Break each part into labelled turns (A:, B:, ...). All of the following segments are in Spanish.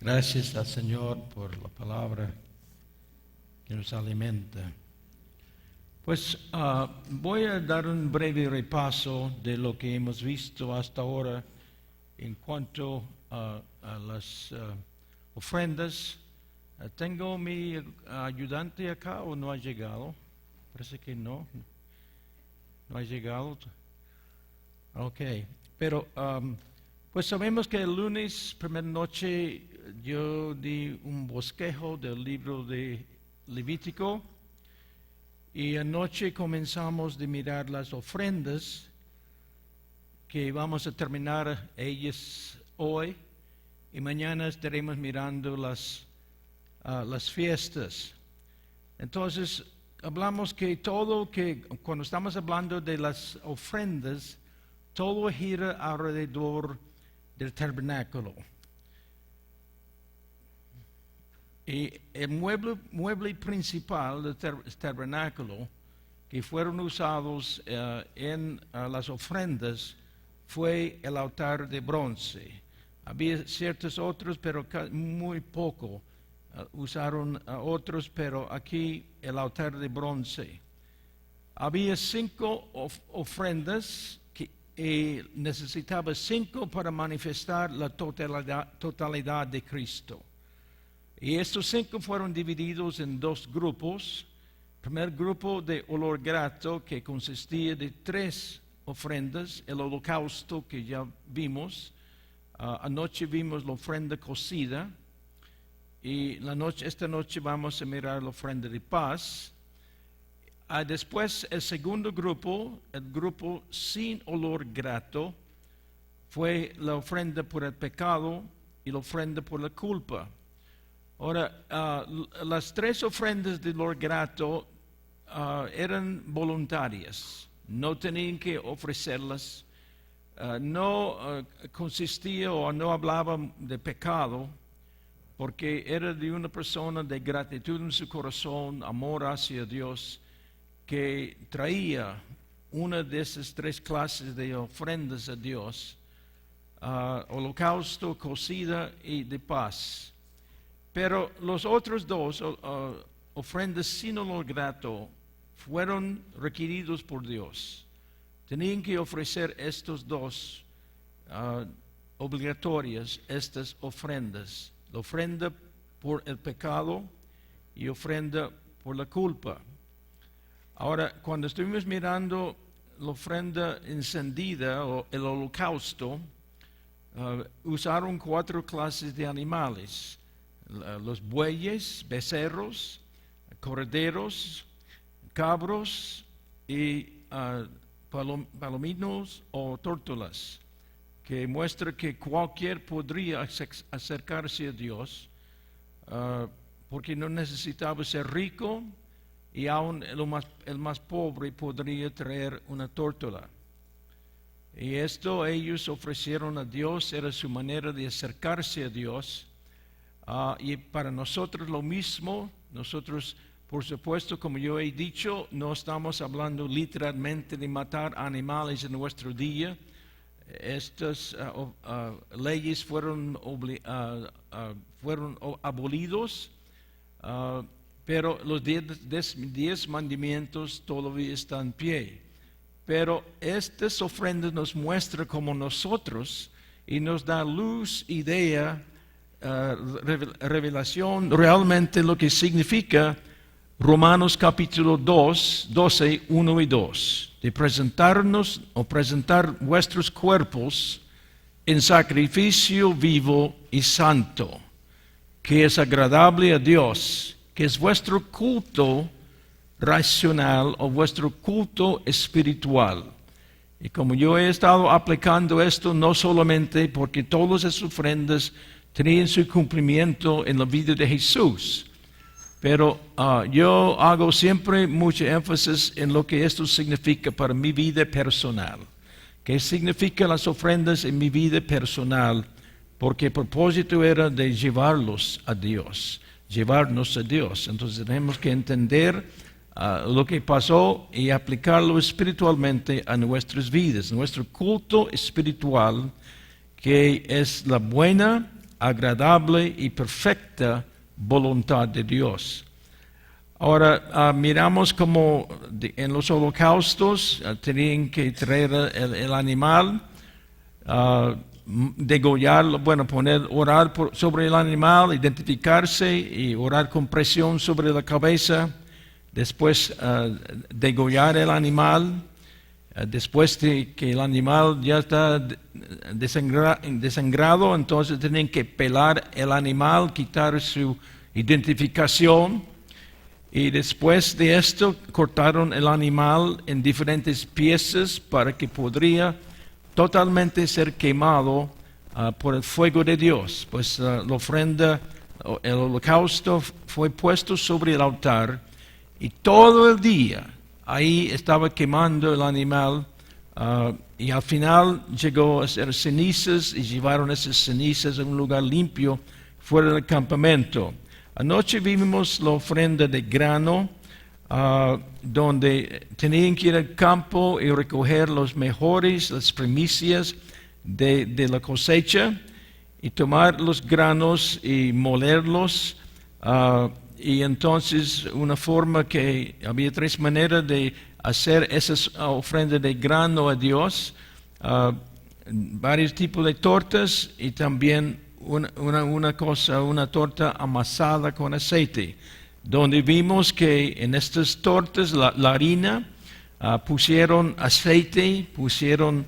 A: Gracias al Señor por la palabra que nos alimenta. Pues voy a dar un breve repaso de lo que hemos visto hasta ahora en cuanto a las ofrendas. ¿Tengo mi ayudante acá o no ha llegado? Parece que no ha llegado. Ok, pero pues sabemos que el lunes, primera noche, yo di un bosquejo del libro de Levítico y anoche comenzamos de mirar las ofrendas que vamos a terminar ellas hoy y mañana estaremos mirando las fiestas. Entonces, hablamos que cuando estamos hablando de las ofrendas, todo gira alrededor del tabernáculo. Y el mueble principal del tabernáculo que fueron usados en las ofrendas fue el altar de bronce. Había ciertos otros, pero muy poco. Usaron otros, pero aquí el altar de bronce. Había 5 ofrendas y necesitaba 5 para manifestar la totalidad de Cristo. Y estos 5 fueron divididos en 2 grupos. El primer grupo de olor grato, que consistía de 3 ofrendas, el holocausto que ya vimos. Anoche vimos la ofrenda cocida. Y esta noche vamos a mirar la ofrenda de paz. Después el segundo grupo, el grupo sin olor grato, fue la ofrenda por el pecado y la ofrenda por la culpa. Ahora, las 3 ofrendas de olor grato eran voluntarias, no tenían que ofrecerlas, no consistía o no hablaba de pecado, porque era de una persona de gratitud en su corazón, amor hacia Dios, que traía una de esas 3 clases de ofrendas a Dios, holocausto, cocida y de paz. Pero los otros 2 ofrendas sin olor grato fueron requeridos por Dios. Tenían que ofrecer estos 2 obligatorias, estas ofrendas. La ofrenda por el pecado y ofrenda por la culpa. Ahora, cuando estuvimos mirando la ofrenda encendida o el holocausto, usaron 4 clases de animales. Los bueyes, becerros, corderos, cabros y palominos o tórtolas, que muestra que cualquier podría acercarse a Dios, porque no necesitaba ser rico y aún el más pobre podría traer una tórtola. Y esto ellos ofrecieron a Dios, era su manera de acercarse a Dios. Y para nosotros lo mismo. Nosotros, por supuesto, como yo he dicho, no estamos hablando literalmente de matar animales en nuestro día. Estas leyes fueron abolidos, pero los 10 mandamientos todavía están en pie. Pero estas ofrendas nos muestran como nosotros y nos da luz, idea, revelación realmente lo que significa Romanos capítulo 12, 1 y 2, de presentarnos o presentar vuestros cuerpos en sacrificio vivo y santo, que es agradable a Dios, que es vuestro culto racional o vuestro culto espiritual. Y como yo he estado aplicando esto, no solamente porque todas esas ofrendas tenían su cumplimiento en la vida de Jesús, pero yo hago siempre mucho énfasis en lo que esto significa para mi vida personal. ¿Qué significan las ofrendas en mi vida personal? Porque el propósito era de llevarnos a Dios. Entonces tenemos que entender lo que pasó y aplicarlo espiritualmente a nuestras vidas. Nuestro culto espiritual, que es la buena, agradable y perfecta voluntad de Dios. Ahora, miramos como en los holocaustos tenían que traer el animal, degollarlo, orar sobre el animal, identificarse y orar con presión sobre la cabeza, después degollar el animal, después de que el animal ya está desangrado, entonces tienen que pelar el animal, quitar su identificación, y después de esto cortaron el animal en diferentes piezas para que podría totalmente ser quemado por el fuego de Dios. Pues la ofrenda, el holocausto fue puesto sobre el altar y todo el día ahí estaba quemando el animal y al final llegó a ser cenizas y llevaron esas cenizas a un lugar limpio fuera del campamento. Anoche vimos la ofrenda de grano, donde tenían que ir al campo y recoger las primicias de la cosecha y tomar los granos y molerlos. Y entonces una forma que había 3 maneras de hacer esas ofrendas de grano a Dios, varios tipos de tortas y también una torta amasada con aceite, donde vimos que en estas tortas la harina pusieron aceite, pusieron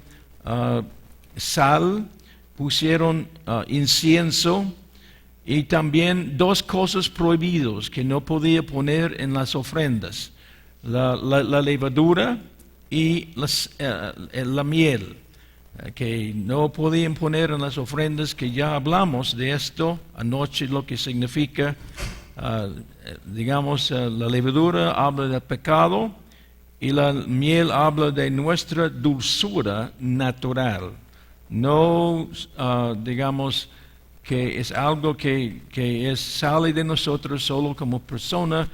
A: sal, pusieron incienso y también 2 cosas prohibidas que no podía poner en las ofrendas, la levadura y la miel, que no podían poner en las ofrendas, que ya hablamos de esto anoche, lo que significa, la levadura habla del pecado y la miel habla de nuestra dulzura natural. No, que es algo que sale de nosotros solo como persona,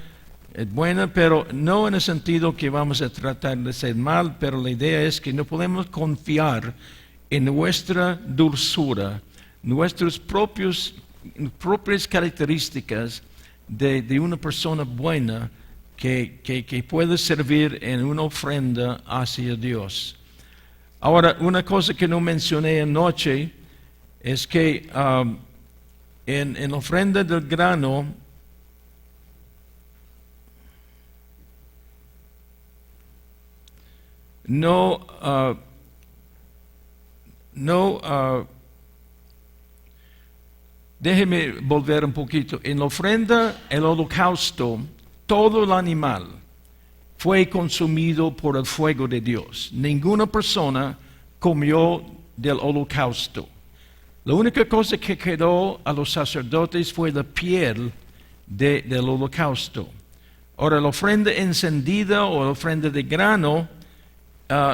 A: es buena, pero no en el sentido que vamos a tratar de ser mal, pero la idea es que no podemos confiar en nuestra dulzura, nuestras propias características de una persona buena que puede servir en una ofrenda hacia Dios. Ahora, una cosa que no mencioné anoche es que en la ofrenda del grano, déjeme volver un poquito. En la ofrenda, el holocausto, todo el animal fue consumido por el fuego de Dios. Ninguna persona comió del holocausto. La única cosa que quedó a los sacerdotes fue la piel del holocausto. Ahora, la ofrenda encendida o la ofrenda de grano,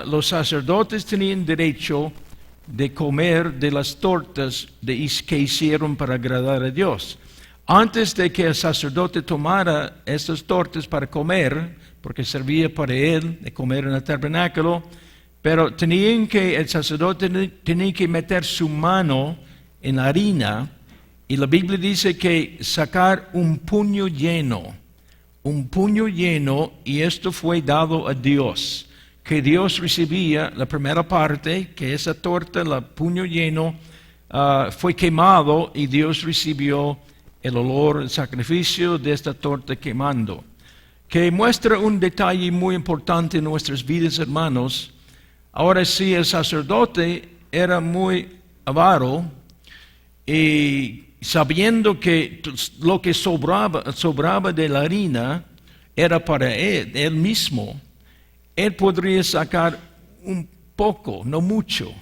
A: los sacerdotes tenían derecho de comer de las tortas que hicieron para agradar a Dios. Antes de que el sacerdote tomara estas tortas para comer, porque servía para él de comer en el tabernáculo, pero el sacerdote tenía que meter su mano en la harina, y la Biblia dice que sacar un puño lleno, y esto fue dado a Dios, que Dios recibía la primera parte, que esa torta, el puño lleno, fue quemado y Dios recibió el olor, el sacrificio de esta torta quemando, que muestra un detalle muy importante en nuestras vidas, hermanos. Ahora, si el sacerdote era muy avaro y sabiendo que lo que sobraba de la harina era para él mismo, él podría sacar un poco, no mucho.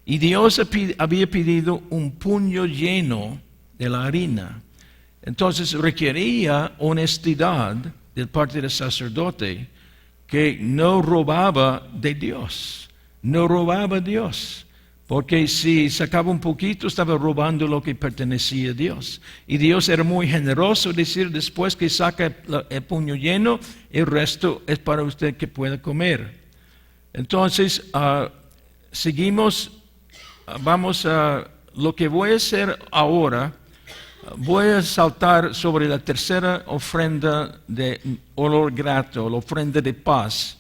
A: Y Dios había pedido un puño lleno de la harina. Entonces requería honestidad de parte del sacerdote, que no robaba de Dios. No robaba a Dios. Porque si sacaba un poquito, estaba robando lo que pertenecía a Dios. Y Dios era muy generoso, decir, después que saca el puño lleno, el resto es para usted que pueda comer. Entonces, seguimos, vamos a lo que voy a hacer ahora, voy a saltar sobre la tercera ofrenda de olor grato, la ofrenda de paz.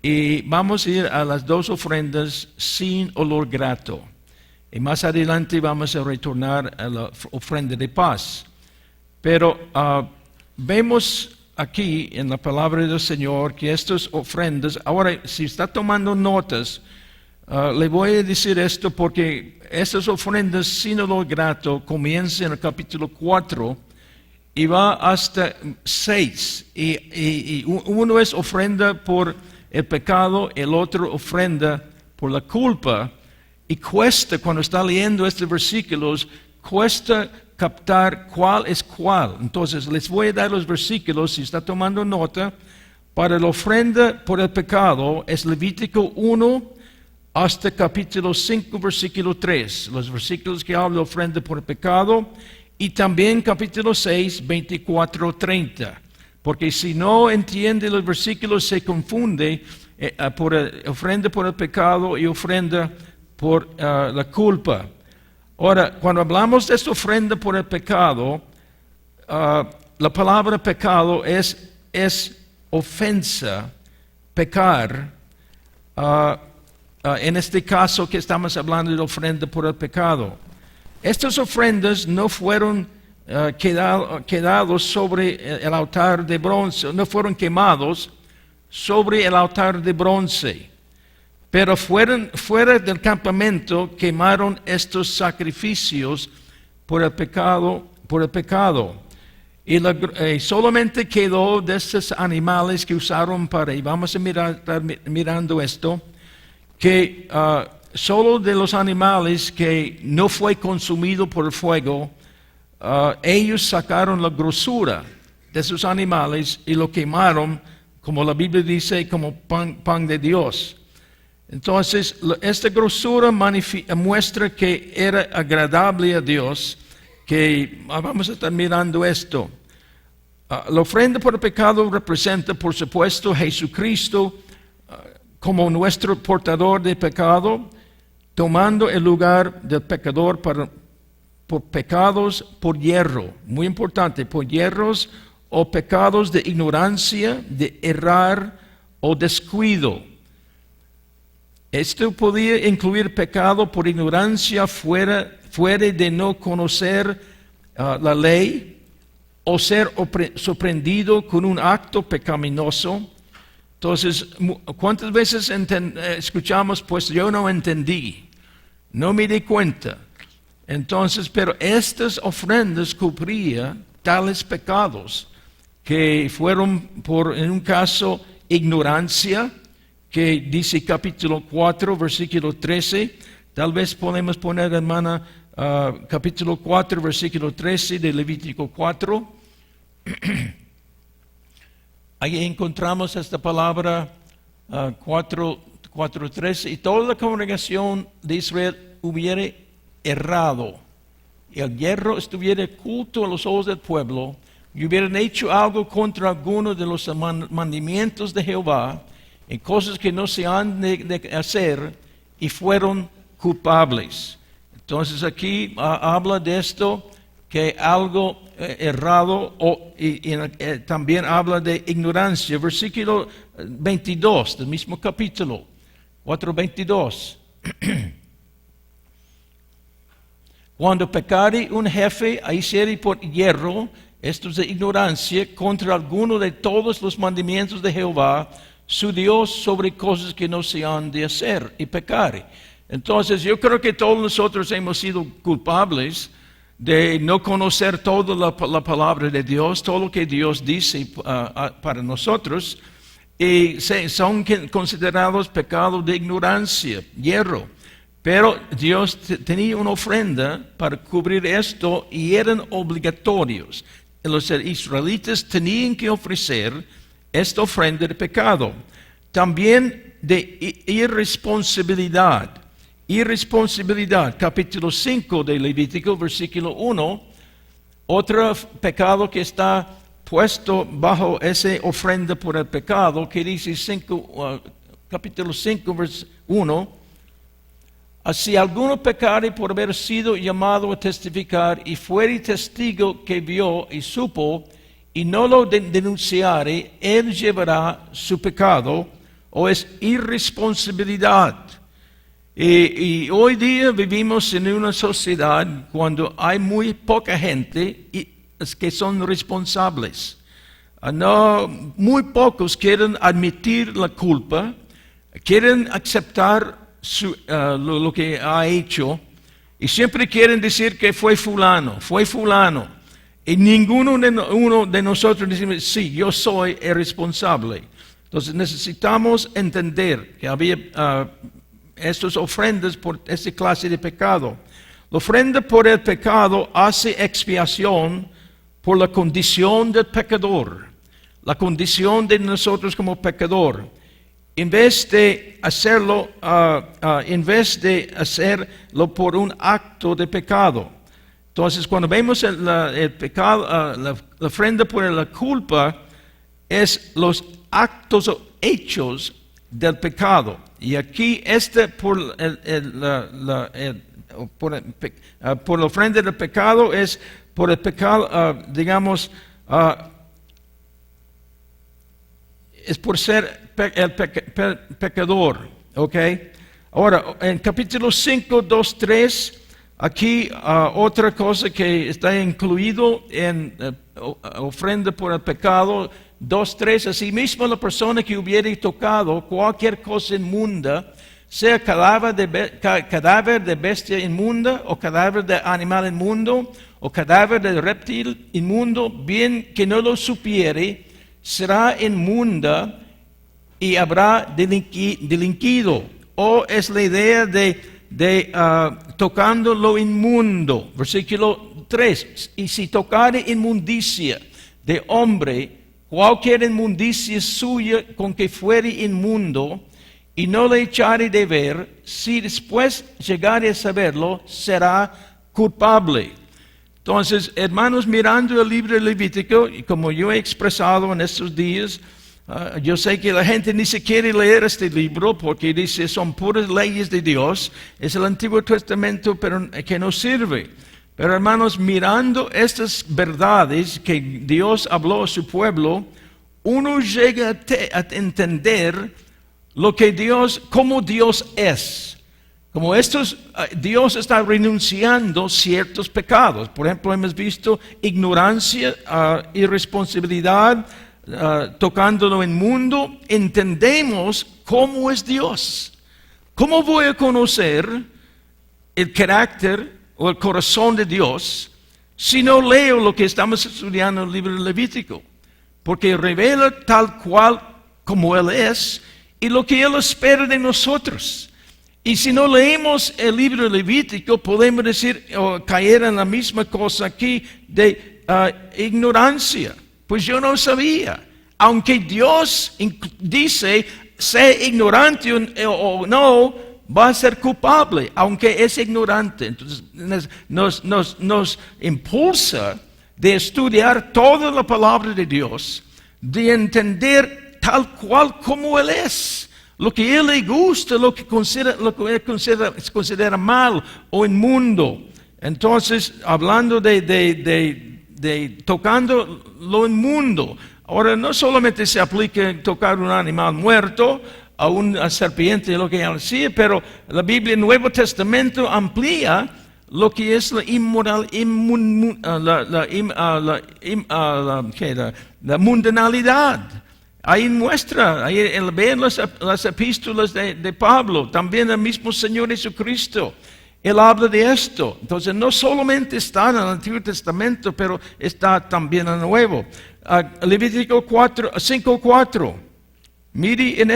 A: Y vamos a ir a las dos ofrendas sin olor grato. Y más adelante vamos a retornar a la ofrenda de paz. Pero vemos aquí en la palabra del Señor que estas ofrendas, ahora si está tomando notas, le voy a decir esto porque estas ofrendas sin olor grato comienzan en el capítulo 4 y va hasta 6. Y uno es ofrenda por el pecado, el otro ofrenda por la culpa. Y cuesta, cuando está leyendo estos versículos, cuesta captar cuál es cuál. Entonces les voy a dar los versículos, si está tomando nota. Para la ofrenda por el pecado es Levítico 1 hasta capítulo 5, versículo 3. Los versículos que hablan de ofrenda por el pecado. Y también capítulo 6, 24, 30. Porque si no entiende los versículos se confunde por ofrenda por el pecado y ofrenda por la culpa. Ahora, cuando hablamos de esta ofrenda por el pecado, la palabra pecado es ofensa, pecar. En este caso que estamos hablando de la ofrenda por el pecado. Estas ofrendas no fueron quedados sobre el altar de bronce, no fueron quemados sobre el altar de bronce, pero fuera del campamento quemaron estos sacrificios por el pecado. Y solamente quedó de estos animales que usaron y vamos a estar mirando esto, que solo de los animales que no fue consumido por el fuego, ellos sacaron la grosura de esos animales y lo quemaron, como la Biblia dice, como pan de Dios. Entonces, esta grosura muestra que era agradable a Dios, que vamos a estar mirando esto. La ofrenda por el pecado representa, por supuesto, Jesucristo como nuestro portador de pecado, tomando el lugar del pecador por pecados por hierro. Muy importante, por hierros o pecados de ignorancia, de errar o descuido. Esto podía incluir pecado por ignorancia fuera de no conocer la ley o ser sorprendido con un acto pecaminoso. Entonces, ¿cuántas veces escuchamos, pues yo no entendí, no me di cuenta? Entonces, pero estas ofrendas cubrían tales pecados que fueron en un caso, ignorancia, que dice capítulo 4, versículo 13. Tal vez podemos poner, hermana, capítulo 4, versículo 13 de Levítico 4. Ahí encontramos esta palabra 4:13. Y toda la congregación de Israel hubiera errado, y el hierro estuviera oculto a los ojos del pueblo, y hubieran hecho algo contra alguno de los mandamientos de Jehová, en cosas que no se han de hacer, y fueron culpables. Entonces aquí habla de esto, que algo errado, y también habla de ignorancia. Versículo 22 del mismo capítulo, 4:22. Cuando pecare un jefe a hiciere por hierro, esto es de ignorancia, contra alguno de todos los mandamientos de Jehová, su Dios, sobre cosas que no se han de hacer, y pecare. Entonces yo creo que todos nosotros hemos sido culpables de no conocer toda la palabra de Dios, todo lo que Dios dice para nosotros, y son considerados pecados de ignorancia, hierro. Pero Dios tenía una ofrenda para cubrir esto y eran obligatorios. Los israelitas tenían que ofrecer esta ofrenda de pecado. También de irresponsabilidad. Irresponsabilidad, capítulo 5 de Levítico, versículo 1. Otro pecado que está puesto bajo esa ofrenda por el pecado, que dice capítulo 5, versículo 1. Si alguno pecare por haber sido llamado a testificar y fuere testigo que vio y supo y no lo denunciare, él llevará su pecado o es irresponsabilidad. Y hoy día vivimos en una sociedad cuando hay muy poca gente que son responsables. No, muy pocos quieren admitir la culpa, quieren aceptar lo que ha hecho y siempre quieren decir que fue fulano. Y ninguno de nosotros dice, sí, yo soy el responsable. Entonces necesitamos entender que había estas ofrendas por esta clase de pecado. La ofrenda por el pecado hace expiación por la condición del pecador, la condición de nosotros como pecador. En vez de hacerlo por un acto de pecado. Entonces, cuando vemos el pecado, la ofrenda por la culpa, es los actos o hechos del pecado. Y aquí por la ofrenda del pecado es por el pecado, es por ser el pecador, ¿ok? Ahora, en capítulo 5, 2, 3, aquí otra cosa que está incluido en ofrenda por el pecado, 2, 3, asimismo la persona que hubiere tocado cualquier cosa inmunda, sea cadáver de bestia inmunda, o cadáver de animal inmundo, o cadáver de reptil inmundo, bien que no lo supiere, será inmunda y habrá delinquido. O es la idea de tocando lo inmundo. Versículo 3. Y si tocare inmundicia de hombre, cualquier inmundicia suya con que fuere inmundo, y no le echare de ver, si después llegare a saberlo, será culpable. Entonces, hermanos, mirando el libro de Levítico, y como yo he expresado en estos días, yo sé que la gente ni se quiere leer este libro porque dice son puras leyes de Dios, es el Antiguo Testamento pero que no sirve. Pero hermanos, mirando estas verdades que Dios habló a su pueblo, uno llega a entender cómo Dios es. Como Dios está renunciando ciertos pecados. Por ejemplo, hemos visto ignorancia, irresponsabilidad, tocando lo inmundo. Entendemos cómo es Dios. ¿Cómo voy a conocer el carácter o el corazón de Dios si no leo lo que estamos estudiando en el libro de Levítico? Porque revela tal cual como Él es y lo que Él espera de nosotros. Y si no leemos el libro Levítico, podemos decir, o caer en la misma cosa aquí de ignorancia. Pues yo no sabía. Aunque Dios dice, sé ignorante o no, va a ser culpable, aunque es ignorante. Entonces nos impulsa de estudiar toda la palabra de Dios, de entender tal cual como Él es. Lo que Él le gusta, lo que Él considera mal o inmundo. Entonces, hablando de tocando lo inmundo. Ahora, no solamente se aplica tocar un animal muerto, a una serpiente, lo que Él hacía, pero la Biblia, el Nuevo Testamento, amplía lo que es la mundanalidad. Ahí muestra, ahí ven las epístolas de Pablo, también el mismo Señor Jesucristo. Él habla de esto. Entonces, no solamente está en el Antiguo Testamento, pero está también en el Nuevo. Levítico 5:4. Mire en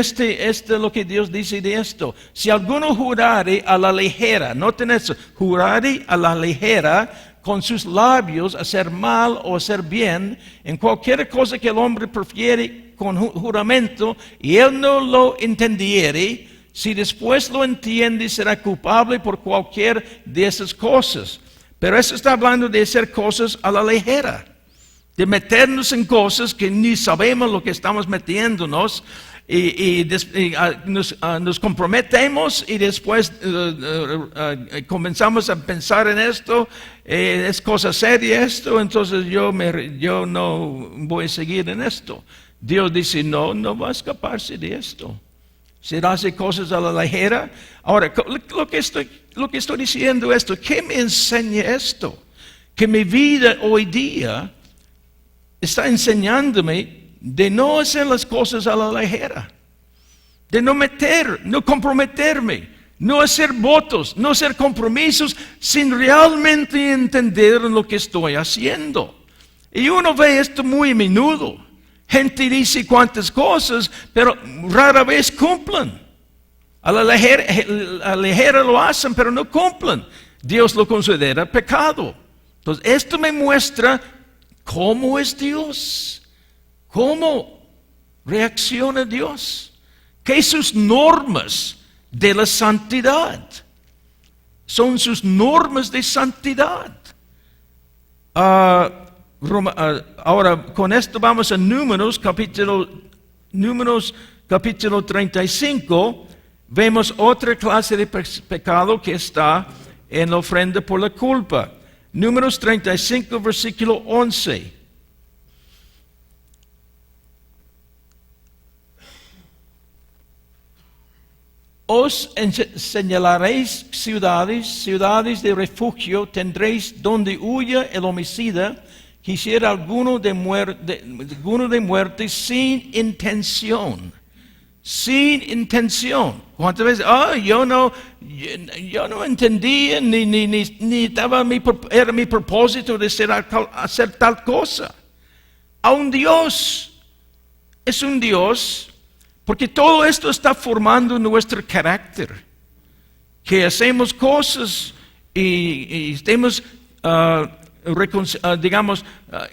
A: lo que Dios dice de esto. Si alguno jurare a la ligera, noten eso, jurare a la ligera, con sus labios hacer mal o hacer bien, en cualquier cosa que el hombre prefiere con juramento, y él no lo entendiere, si después lo entiende, será culpable por cualquier de esas cosas. Pero eso está hablando de hacer cosas a la ligera, de meternos en cosas que ni sabemos lo que estamos metiéndonos, nos comprometemos y después comenzamos a pensar en esto, es cosa seria esto, entonces yo no voy a seguir en esto. Dios dice, no va a escaparse de esto. Si hace cosas a la ligera. Ahora, lo que estoy diciendo esto, ¿qué me enseña esto? Que mi vida hoy día está enseñándome de no hacer las cosas a la ligera, de no comprometerme, no hacer votos, no hacer compromisos sin realmente entender lo que estoy haciendo. Y uno ve esto muy a menudo. Gente dice cuantas cosas, pero rara vez cumplen. A la ligera lo hacen, pero no cumplen. Dios lo considera pecado. Entonces, esto me muestra cómo es Dios, cómo reacciona Dios, que sus normas de la santidad son sus normas de santidad. Ahora, con esto vamos a Números capítulo 35, vemos otra clase de pecado que está en la ofrenda por la culpa. Números 35, versículo 11. Os señalaréis ciudades de refugio, tendréis donde huya el homicida, quisiera alguno de muerte sin intención. Sin intención. ¿Cuántas veces? Yo no entendía ni estaba era mi propósito de hacer tal cosa. A un Dios es un Dios porque todo esto está formando nuestro carácter. Que hacemos cosas y estemos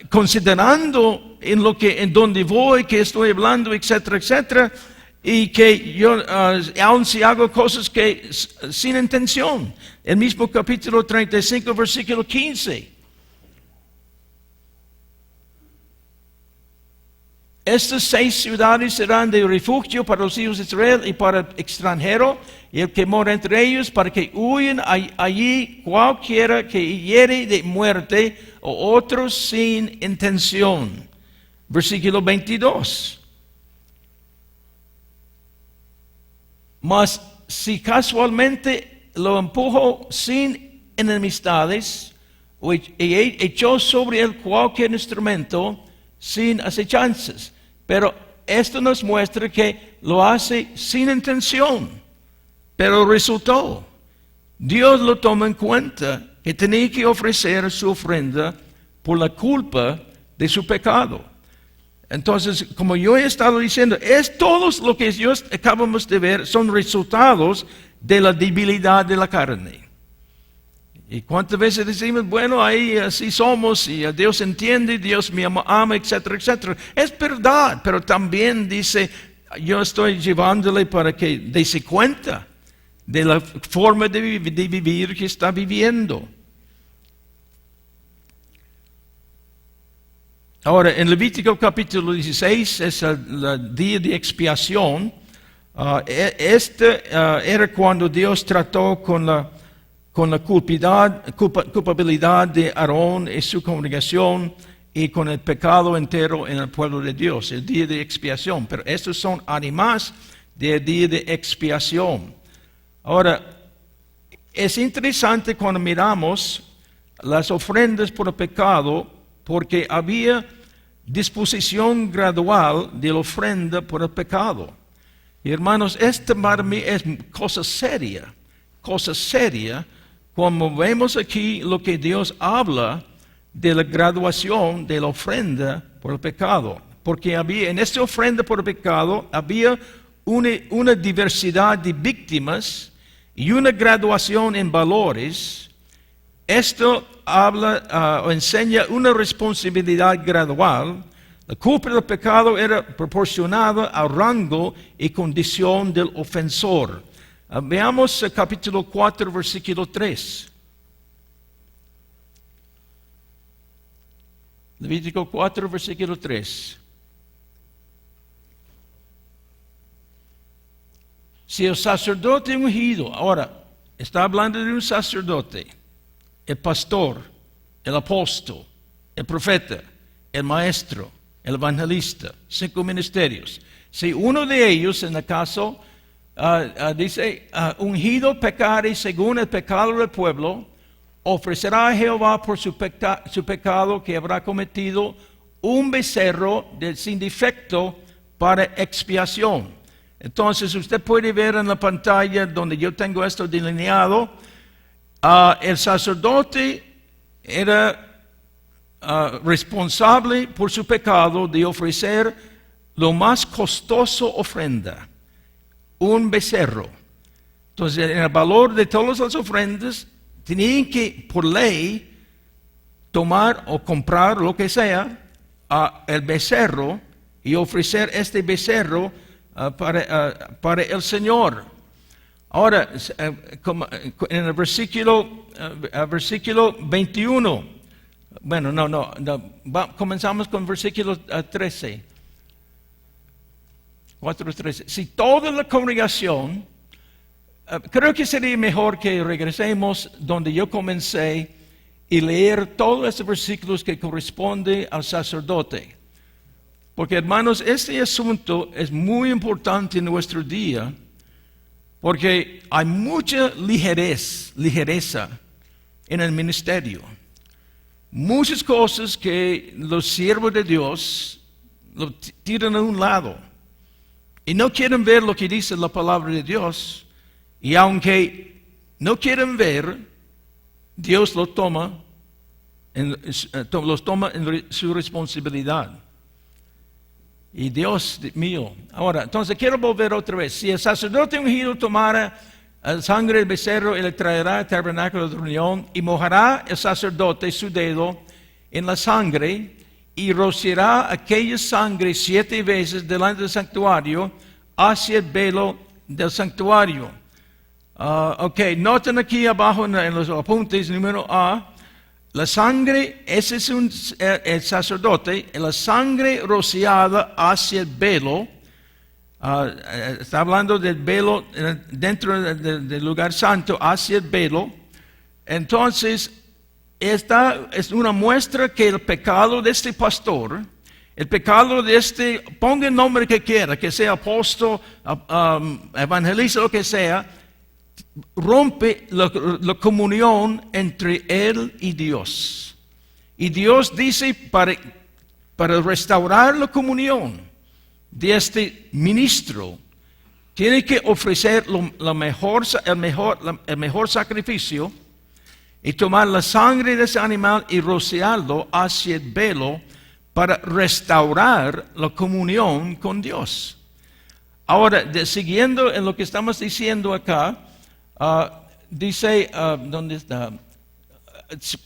A: considerando en donde voy, que estoy hablando, etcétera, etcétera. Y que yo, aun si hago cosas que sin intención. El mismo capítulo 35, versículo 15. Estas 6 ciudades serán de refugio para los hijos de Israel y para el extranjero, y el que mora entre ellos, para que huyan allí cualquiera que hiere de muerte o otros sin intención. Versículo 22. Mas si casualmente lo empujo sin enemistades, o echó sobre él cualquier instrumento sin acechanzas. Pero esto nos muestra que lo hace sin intención, pero resultó. Dios lo toma en cuenta que tenía que ofrecer su ofrenda por la culpa de su pecado. Entonces, como yo he estado diciendo, todos lo que acabamos de ver son resultados de la debilidad de la carne. Y cuántas veces decimos, bueno, ahí así somos, y Dios entiende, Dios me ama, etcétera, etcétera. Es verdad, pero también dice, yo estoy llevándole para que dése cuenta de la forma de vivir que está viviendo. Ahora, en Levítico capítulo 16 es el día de expiación. Era cuando Dios trató con la culpabilidad de Aarón y su congregación y con el pecado entero en el pueblo de Dios, el día de expiación. Pero estos son además del día de expiación. Ahora, es interesante cuando miramos las ofrendas por el pecado, porque había disposición gradual de la ofrenda por el pecado. Y hermanos, esta para mí es cosa seria, como vemos aquí lo que Dios habla de la graduación de la ofrenda por el pecado. Porque en esta ofrenda por el pecado había una diversidad de víctimas y una graduación en valores. Esto habla o enseña una responsabilidad gradual. La culpa del pecado era proporcionada al rango y condición del ofensor. Veamos el capítulo 4, versículo 3. Levítico 4, versículo 3. Si el sacerdote ungido, ahora, está hablando de un sacerdote, el pastor, el apóstol, el profeta, el maestro, el evangelista, 5 ministerios. Si uno de ellos, en el caso, dice, ungido pecare según el pecado del pueblo, ofrecerá a Jehová por su pecado que habrá cometido un becerro sin defecto para expiación. Entonces usted puede ver en la pantalla donde yo tengo esto delineado, el sacerdote era responsable por su pecado de ofrecer lo más costoso ofrenda, un becerro. Entonces, en el valor de todas las ofrendas, tenían que, por ley, tomar o comprar lo que sea, el becerro y ofrecer este becerro para el Señor. Ahora, en el versículo 21, bueno, comenzamos con versículo 13. 4:13. Si toda la congregación, creo que sería mejor que regresemos donde yo comencé y leer todos estos versículos que corresponden al sacerdote. Porque, hermanos, este asunto es muy importante en nuestro día, porque hay mucha ligereza en el ministerio. Muchas cosas que los siervos de Dios lo tiran a un lado. Y no quieren ver lo que dice la palabra de Dios. Y aunque no quieren ver, Dios los toma en su responsabilidad. Y Dios mío. Ahora, entonces quiero volver otra vez. Si el sacerdote ungido tomara sangre del becerro y le traerá al tabernáculo de reunión y mojará el sacerdote su dedo en la sangre y rociará aquella sangre 7 veces delante del santuario hacia el velo del santuario. Noten aquí abajo en los apuntes, número A, la sangre, ese es el sacerdote, la sangre rociada hacia el velo, está hablando del velo dentro del lugar santo, hacia el velo. Entonces, esta es una muestra que el pecado de este pastor, el pecado de este, ponga el nombre que quiera, que sea apóstol, evangelista, lo que sea, rompe la comunión entre él y Dios. Y Dios dice, para restaurar la comunión de este ministro, tiene que ofrecer el mejor sacrificio, y tomar la sangre de ese animal y rociarlo hacia el velo para restaurar la comunión con Dios. Ahora, siguiendo en lo que estamos diciendo acá, dice, ¿dónde está?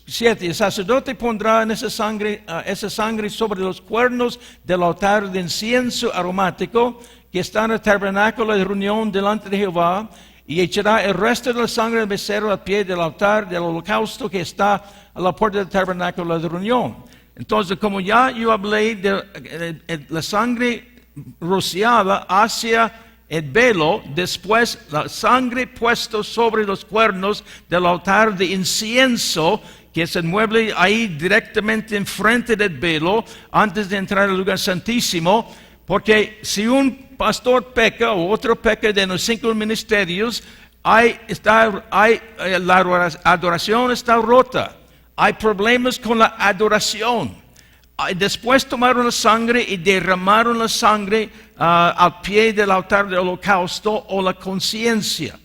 A: 7. El sacerdote pondrá en esa sangre sobre los cuernos del altar de incienso aromático que está en el tabernáculo de reunión delante de Jehová, y echará el resto de la sangre del becerro al pie del altar del holocausto que está a la puerta del tabernáculo de reunión. Entonces, como ya yo hablé de la sangre rociada hacia el velo, después la sangre puesta sobre los cuernos del altar de incienso, que es el mueble ahí directamente enfrente del velo, antes de entrar al lugar santísimo, porque si un pastor peca o otro peca de los 5 ministerios, la adoración está rota. Hay problemas con la adoración. Después tomaron la sangre y derramaron la sangre al pie del altar del holocausto o la conciencia.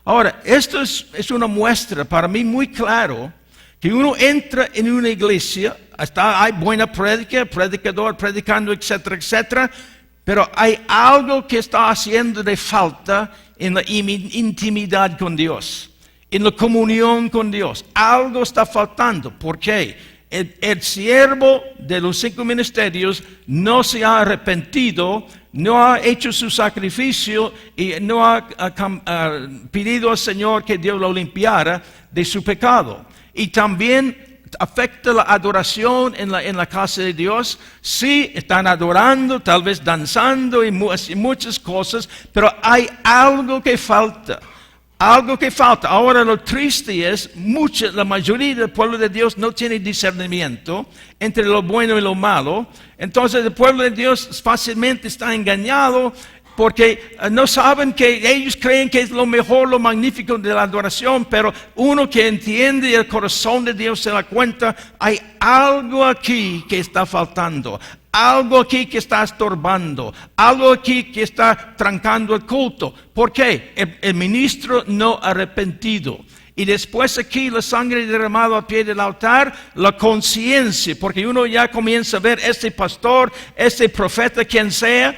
A: Ahora, esto es una muestra para mí muy claro que uno entra en una iglesia, hay buena prédica, predicador predicando, etcétera, etcétera, pero hay algo que está haciendo de falta en la intimidad con Dios, en la comunión con Dios. Algo está faltando. ¿Por qué? El siervo de los 5 ministerios no se ha arrepentido, no ha hecho su sacrificio y no ha pedido al Señor que Dios lo limpiara de su pecado. Y también afecta la adoración en la casa de Dios. Sí, están adorando, tal vez danzando y muchas cosas, pero hay algo que falta. Algo que falta. Ahora lo triste es, la mayoría del pueblo de Dios no tiene discernimiento entre lo bueno y lo malo. Entonces el pueblo de Dios fácilmente está engañado porque no saben que ellos creen que es lo mejor, lo magnífico de la adoración, pero uno que entiende el corazón de Dios se da cuenta, hay algo aquí que está faltando. Algo aquí que está estorbando, algo aquí que está trancando el culto. ¿Por qué? El ministro no arrepentido. Y después aquí la sangre derramada al pie del altar, la conciencia, porque uno ya comienza a ver este pastor, este profeta, quien sea,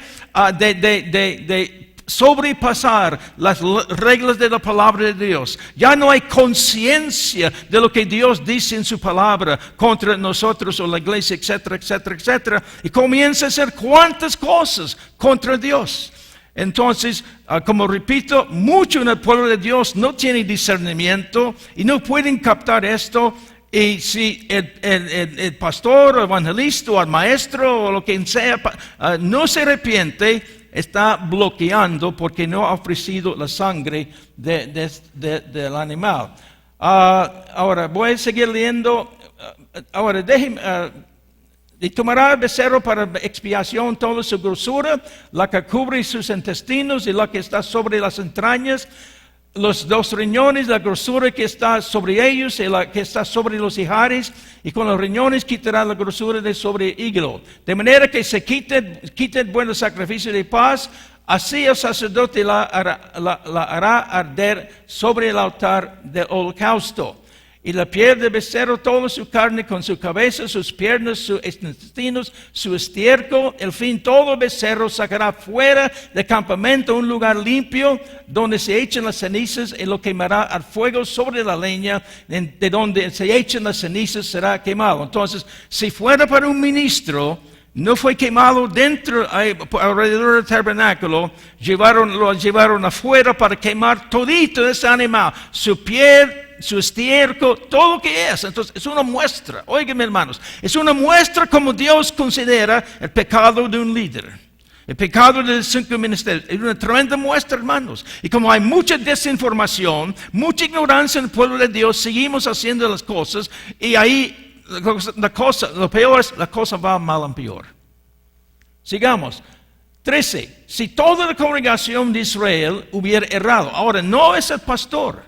A: de sobrepasar las reglas de la palabra de Dios. Ya no hay conciencia de lo que Dios dice en su palabra contra nosotros o la iglesia, etcétera, etcétera, etcétera. Y comienza a hacer cuantas cosas contra Dios. Entonces, como repito, mucho en el pueblo de Dios no tiene discernimiento y no pueden captar esto. Y si el pastor o evangelista o el maestro o lo que sea no se arrepiente, está bloqueando porque no ha ofrecido la sangre del animal. Ahora voy a seguir leyendo. Ahora déjenme. Y tomará el becerro para expiación toda su grosura, la que cubre sus intestinos y la que está sobre las entrañas, los dos riñones, la grosura que está sobre ellos y la que está sobre los ijares, y con los riñones quitará la grosura de sobre el hígado. De manera que se quite el buen sacrificio de paz, así el sacerdote la hará arder sobre el altar del holocausto. Y la piel del becerro, toda su carne, con su cabeza, sus piernas, sus intestinos, su estiércol, el fin, todo el becerro sacará fuera del campamento un lugar limpio, donde se echen las cenizas, y lo quemará al fuego sobre la leña, de donde se echen las cenizas será quemado. Entonces, si fuera para un ministro, no fue quemado dentro, alrededor del tabernáculo, lo llevaron afuera para quemar todito ese animal, su piel, su estiércol, todo lo que es. Entonces es una muestra, óigame hermanos, es una muestra como Dios considera el pecado de un líder, el pecado de los 5 ministerios. Es una tremenda muestra, hermanos. Y como hay mucha desinformación, mucha ignorancia en el pueblo de Dios, seguimos haciendo las cosas y ahí lo peor es, la cosa va mal en peor. Sigamos. 13. Si toda la congregación de Israel hubiera errado, ahora no es el pastor,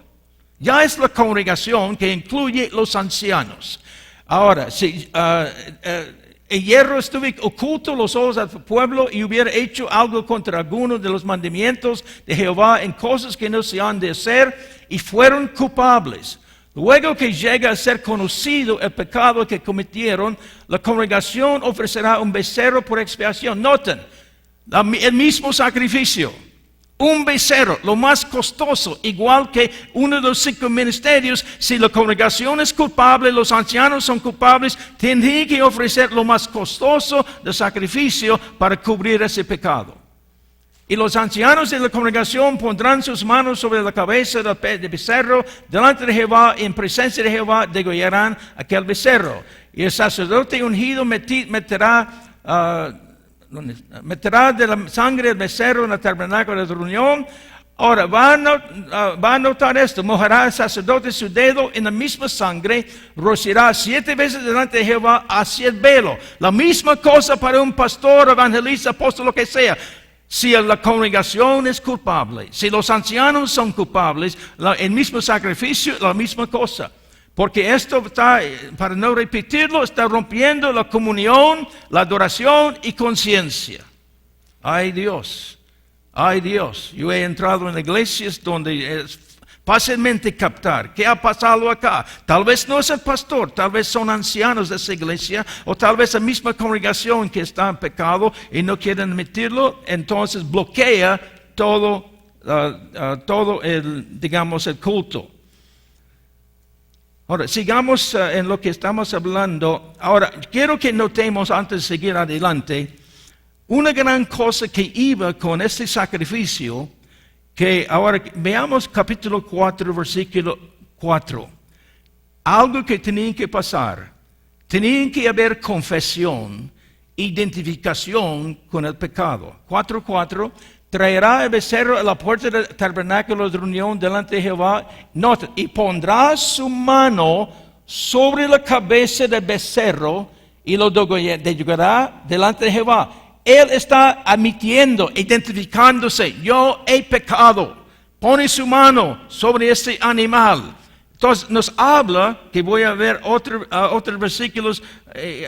A: ya es la congregación que incluye los ancianos. Ahora, si el hierro estuvo oculto los ojos del pueblo y hubiera hecho algo contra alguno de los mandamientos de Jehová en cosas que no se han de hacer y fueron culpables. Luego que llega a ser conocido el pecado que cometieron, la congregación ofrecerá un becerro por expiación. Noten, el mismo sacrificio. Un becerro, lo más costoso, igual que uno de los 5 ministerios. Si la congregación es culpable, los ancianos son culpables, tendrían que ofrecer lo más costoso de sacrificio para cubrir ese pecado. Y los ancianos de la congregación pondrán sus manos sobre la cabeza del becerro delante de Jehová, y en presencia de Jehová degollarán aquel becerro. Y el sacerdote ungido meterá de la sangre del becerro en el tabernáculo de reunión. Ahora va a notar esto: mojará el sacerdote su dedo en la misma sangre, rociará 7 veces delante de Jehová hacia el velo. La misma cosa para un pastor, evangelista, apóstol, lo que sea. Si la congregación es culpable, si los ancianos son culpables, el mismo sacrificio, la misma cosa. Porque esto está, para no repetirlo, está rompiendo la comunión, la adoración y conciencia. Ay Dios, ay Dios. Yo he entrado en iglesias donde es fácilmente captar qué ha pasado acá. Tal vez no es el pastor, tal vez son ancianos de esa iglesia, o tal vez la misma congregación que está en pecado y no quieren admitirlo, entonces bloquea todo el culto. Ahora, sigamos en lo que estamos hablando. Ahora, quiero que notemos, antes de seguir adelante, una gran cosa que iba con este sacrificio, que ahora veamos capítulo 4, versículo 4. algo que tenían que pasar. Tenían que haber confesión, identificación con el pecado. 4:4, traerá el becerro a la puerta del tabernáculo de reunión delante de Jehová. Nota, y pondrá su mano sobre la cabeza del becerro y lo degollará delante de Jehová. Él está admitiendo, identificándose, yo he pecado. Pone su mano sobre este animal. Entonces nos habla, que voy a ver otros versículos,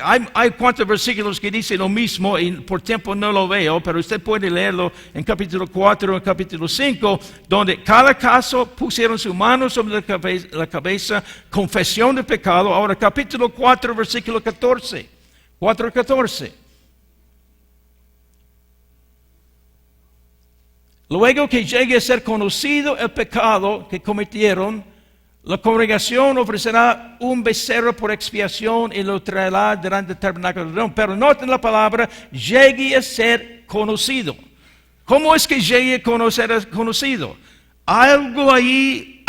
A: hay cuantos versículos que dicen lo mismo y por tiempo no lo veo, pero usted puede leerlo en capítulo 4, en capítulo 5, donde cada caso pusieron su mano sobre la cabeza, confesión de pecado. Ahora capítulo 4, versículo 14, 4:14. Luego que llegue a ser conocido el pecado que cometieron, la congregación ofrecerá un becerro por expiación y lo traerá delante del tabernáculo. Pero noten la palabra, llegue a ser conocido. ¿Cómo es que llegue a ser conocido? Algo ahí,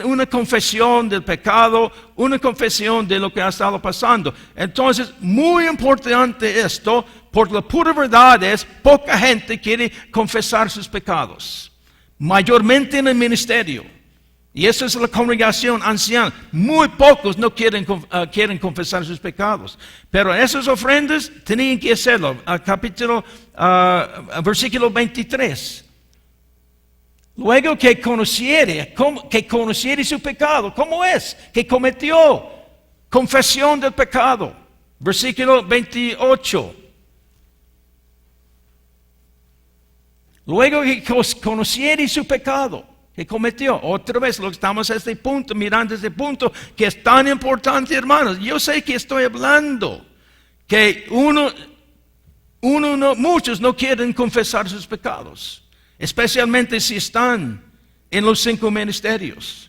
A: una confesión del pecado, una confesión de lo que ha estado pasando. Entonces, muy importante esto, porque la pura verdad es, poca gente quiere confesar sus pecados. Mayormente en el ministerio. Y esa es la congregación anciana. Muy pocos no quieren confesar sus pecados. Pero esas ofrendas tenían que hacerlo. Versículo 23. Luego que conociere su pecado, ¿cómo es? Que cometió confesión del pecado. Versículo 28. Luego que conociere su pecado que cometió. Otra vez lo que estamos a este punto, mirando este punto que es tan importante, hermanos. Yo sé que estoy hablando que muchos no quieren confesar sus pecados, especialmente si están en los 5 ministerios.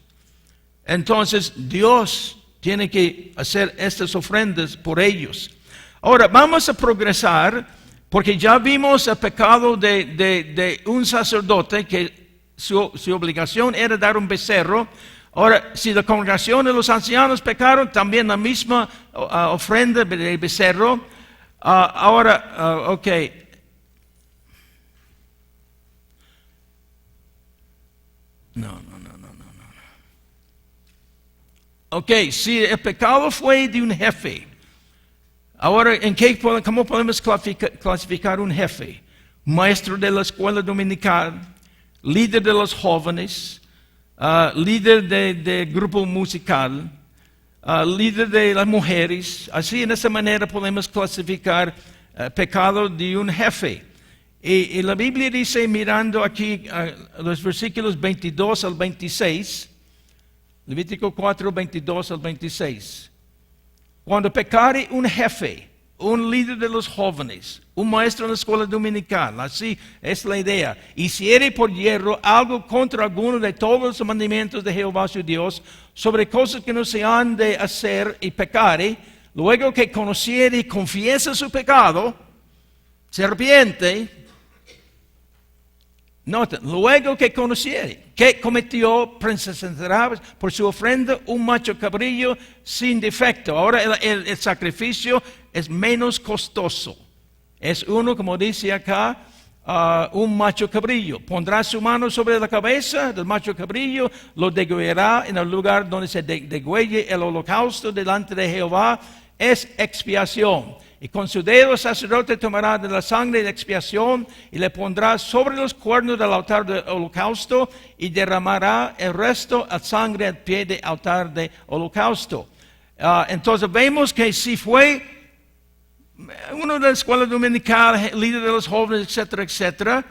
A: Entonces Dios tiene que hacer estas ofrendas por ellos. Ahora vamos a progresar, porque ya vimos el pecado de un sacerdote que su obligación era dar un becerro. Ahora, si la congregación de los ancianos pecaron, también la misma ofrenda de becerro. Ok. No. Ok, si el pecado fue de un jefe, ahora, ¿cómo podemos clasificar un jefe? Maestro de la escuela dominical, líder de los jóvenes, líder del grupo musical, líder de las mujeres. Así, en esa manera podemos clasificar pecado de un jefe. Y la Biblia dice, mirando aquí los versículos 22 al 26, Levítico 4, 22 al 26. Cuando pecare un jefe, un líder de los jóvenes, un maestro en la escuela dominical, así es la idea, hiciere por hierro algo contra alguno de todos los mandamientos de Jehová su Dios, sobre cosas que no se han de hacer y pecare, luego que conociere y confiese su pecado, se arrepiente. Noten, luego que conociere que cometió, presentará por su ofrenda un macho cabrillo sin defecto. Ahora el sacrificio es menos costoso. Es uno, como dice acá, un macho cabrillo. Pondrá su mano sobre la cabeza del macho cabrillo, lo degollará en el lugar donde se degüelle el holocausto delante de Jehová. Es expiación. Y con su dedo el sacerdote tomará de la sangre de expiación y le pondrá sobre los cuernos del altar del holocausto y derramará el resto de sangre al pie del altar de holocausto. Entonces vemos que si fue uno de la escuela dominical, líder de los jóvenes, etcétera, etcétera,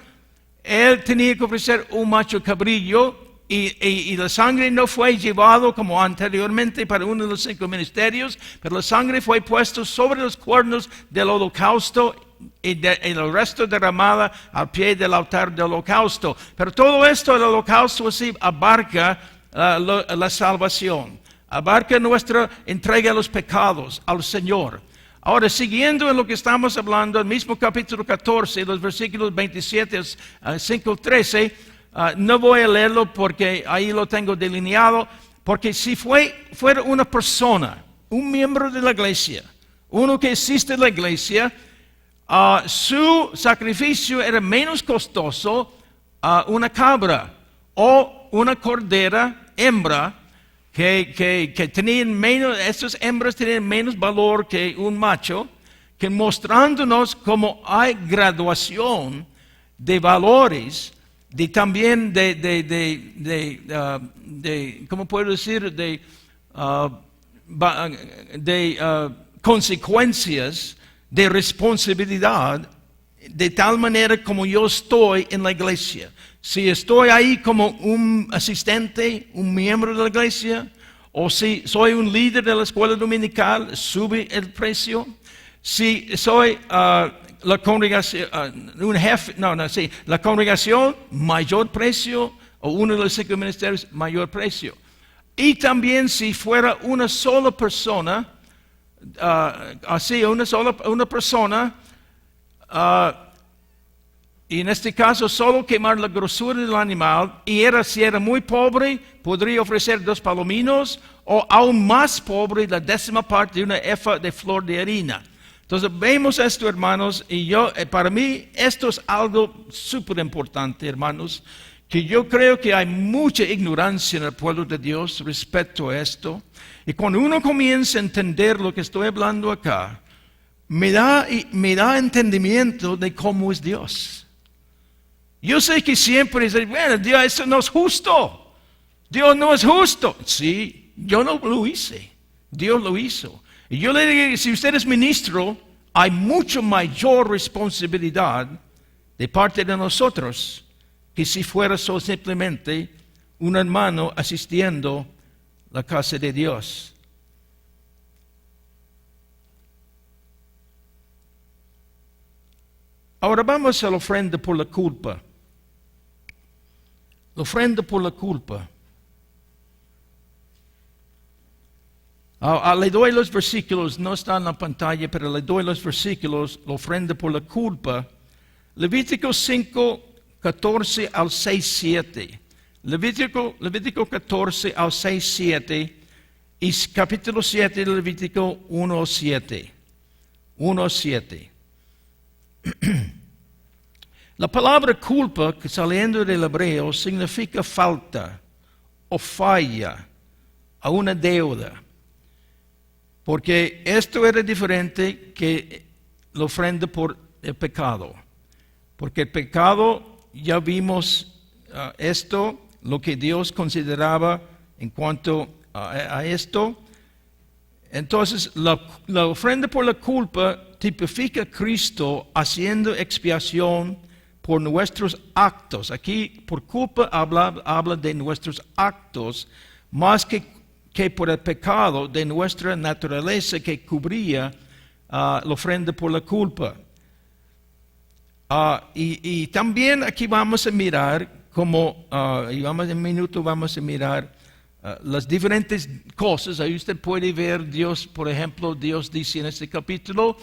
A: él tenía que ofrecer un macho cabrillo. Y la sangre no fue llevado como anteriormente para uno de los 5 ministerios, pero la sangre fue puesta sobre los cuernos del holocausto y el resto derramada al pie del altar del holocausto. Pero todo esto, el holocausto así abarca la salvación, abarca nuestra entrega a los pecados, al Señor. Ahora, siguiendo en lo que estamos hablando, el mismo capítulo 14, los versículos 27 al 5 al 13, no voy a leerlo porque ahí lo tengo delineado, Porque si fuera una persona, un miembro de la iglesia, uno que existe en la iglesia, su sacrificio era menos costoso una cabra o una cordera hembra que tenían menos, estas hembras tenían menos valor que un macho, que mostrándonos cómo hay graduación de valores, de también ¿cómo puedo decir? De consecuencias, de responsabilidad, de tal manera como yo estoy en la iglesia. Si estoy ahí como un asistente, un miembro de la iglesia, o si soy un líder de la escuela dominical, sube el precio. Si soy la congregación, un jefe, la congregación, mayor precio, o uno de los 5 ministerios, mayor precio. Y también si fuera una sola persona, una persona, y en este caso solo quemar la grosura del animal, y si era muy pobre, podría ofrecer 2 palominos, o aún más pobre, la 10ª parte de una efa de flor de harina. Entonces vemos esto, hermanos, y para mí esto es algo súper importante, hermanos, que yo creo que hay mucha ignorancia en el pueblo de Dios respecto a esto. Y cuando uno comienza a entender lo que estoy hablando acá, me da entendimiento de cómo es Dios. Yo sé que siempre dicen, bueno, Dios, eso no es justo. Dios no es justo. Sí, yo no lo hice. Dios lo hizo. Y yo le digo, si usted es ministro, hay mucho mayor responsabilidad de parte de nosotros que si fuera simplemente un hermano asistiendo a la casa de Dios. Ahora vamos a la ofrenda por la culpa. La ofrenda por la culpa. Le doy los versículos, no están en la pantalla, pero le doy los versículos, la ofrenda por la culpa. Levítico 5, 14 al 6, 7. Levítico 14 al 6, 7. Y capítulo 7 de Levítico 1, 7. 1, 7. La palabra culpa, que saliendo del hebreo, significa falta o falla a una deuda. Porque esto era diferente que la ofrenda por el pecado. Porque el pecado, ya vimos esto, lo que Dios consideraba en cuanto a esto. Entonces, la ofrenda por la culpa tipifica a Cristo haciendo expiación por nuestros actos. Aquí, por culpa, habla de nuestros actos, más que por el pecado de nuestra naturaleza que cubría la ofrenda por la culpa. Y también aquí vamos a mirar, en un minuto vamos a mirar las diferentes cosas. Ahí usted puede ver Dios, por ejemplo, Dios dice en este capítulo,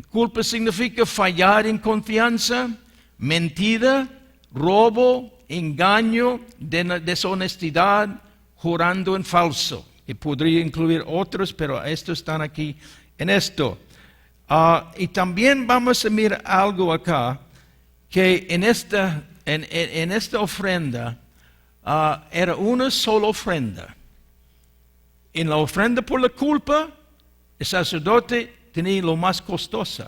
A: culpa significa fallar en confianza, mentira, robo, engaño, deshonestidad, jurando en falso, que podría incluir otros, pero estos están aquí en esto. Y también vamos a mirar algo acá, que en esta ofrenda era una sola ofrenda. En la ofrenda por la culpa, el sacerdote tenía lo más costosa.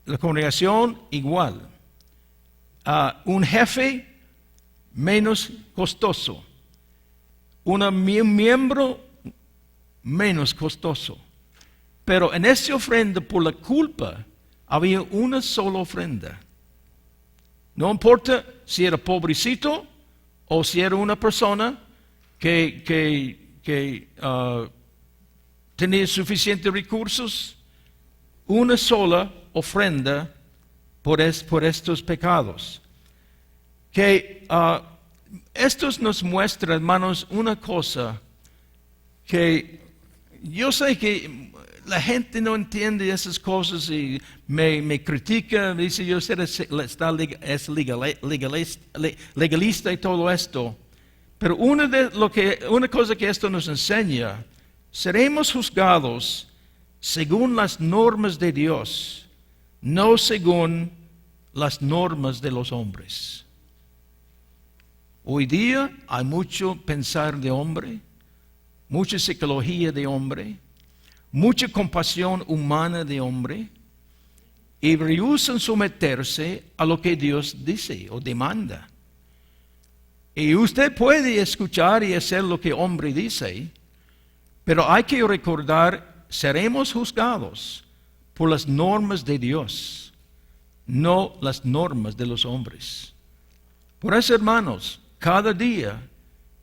A: La congregación igual. Un jefe menos costoso. Un miembro menos costoso. Pero en esta ofrenda por la culpa había una sola ofrenda. No importa si era pobrecito o si era una persona que tenía suficientes recursos, una sola ofrenda por estos pecados. Estos nos muestra, hermanos, una cosa que yo sé que la gente no entiende esas cosas y me critica, me dice, usted es legalista y todo esto, Pero una cosa que esto nos enseña, seremos juzgados según las normas de Dios, no según las normas de los hombres. Hoy día hay mucho pensar de hombre, mucha psicología de hombre, mucha compasión humana de hombre, y rehúsan someterse a lo que Dios dice o demanda. Y usted puede escuchar y hacer lo que el hombre dice, pero hay que recordar, seremos juzgados por las normas de Dios, no las normas de los hombres. Por eso, hermanos, cada día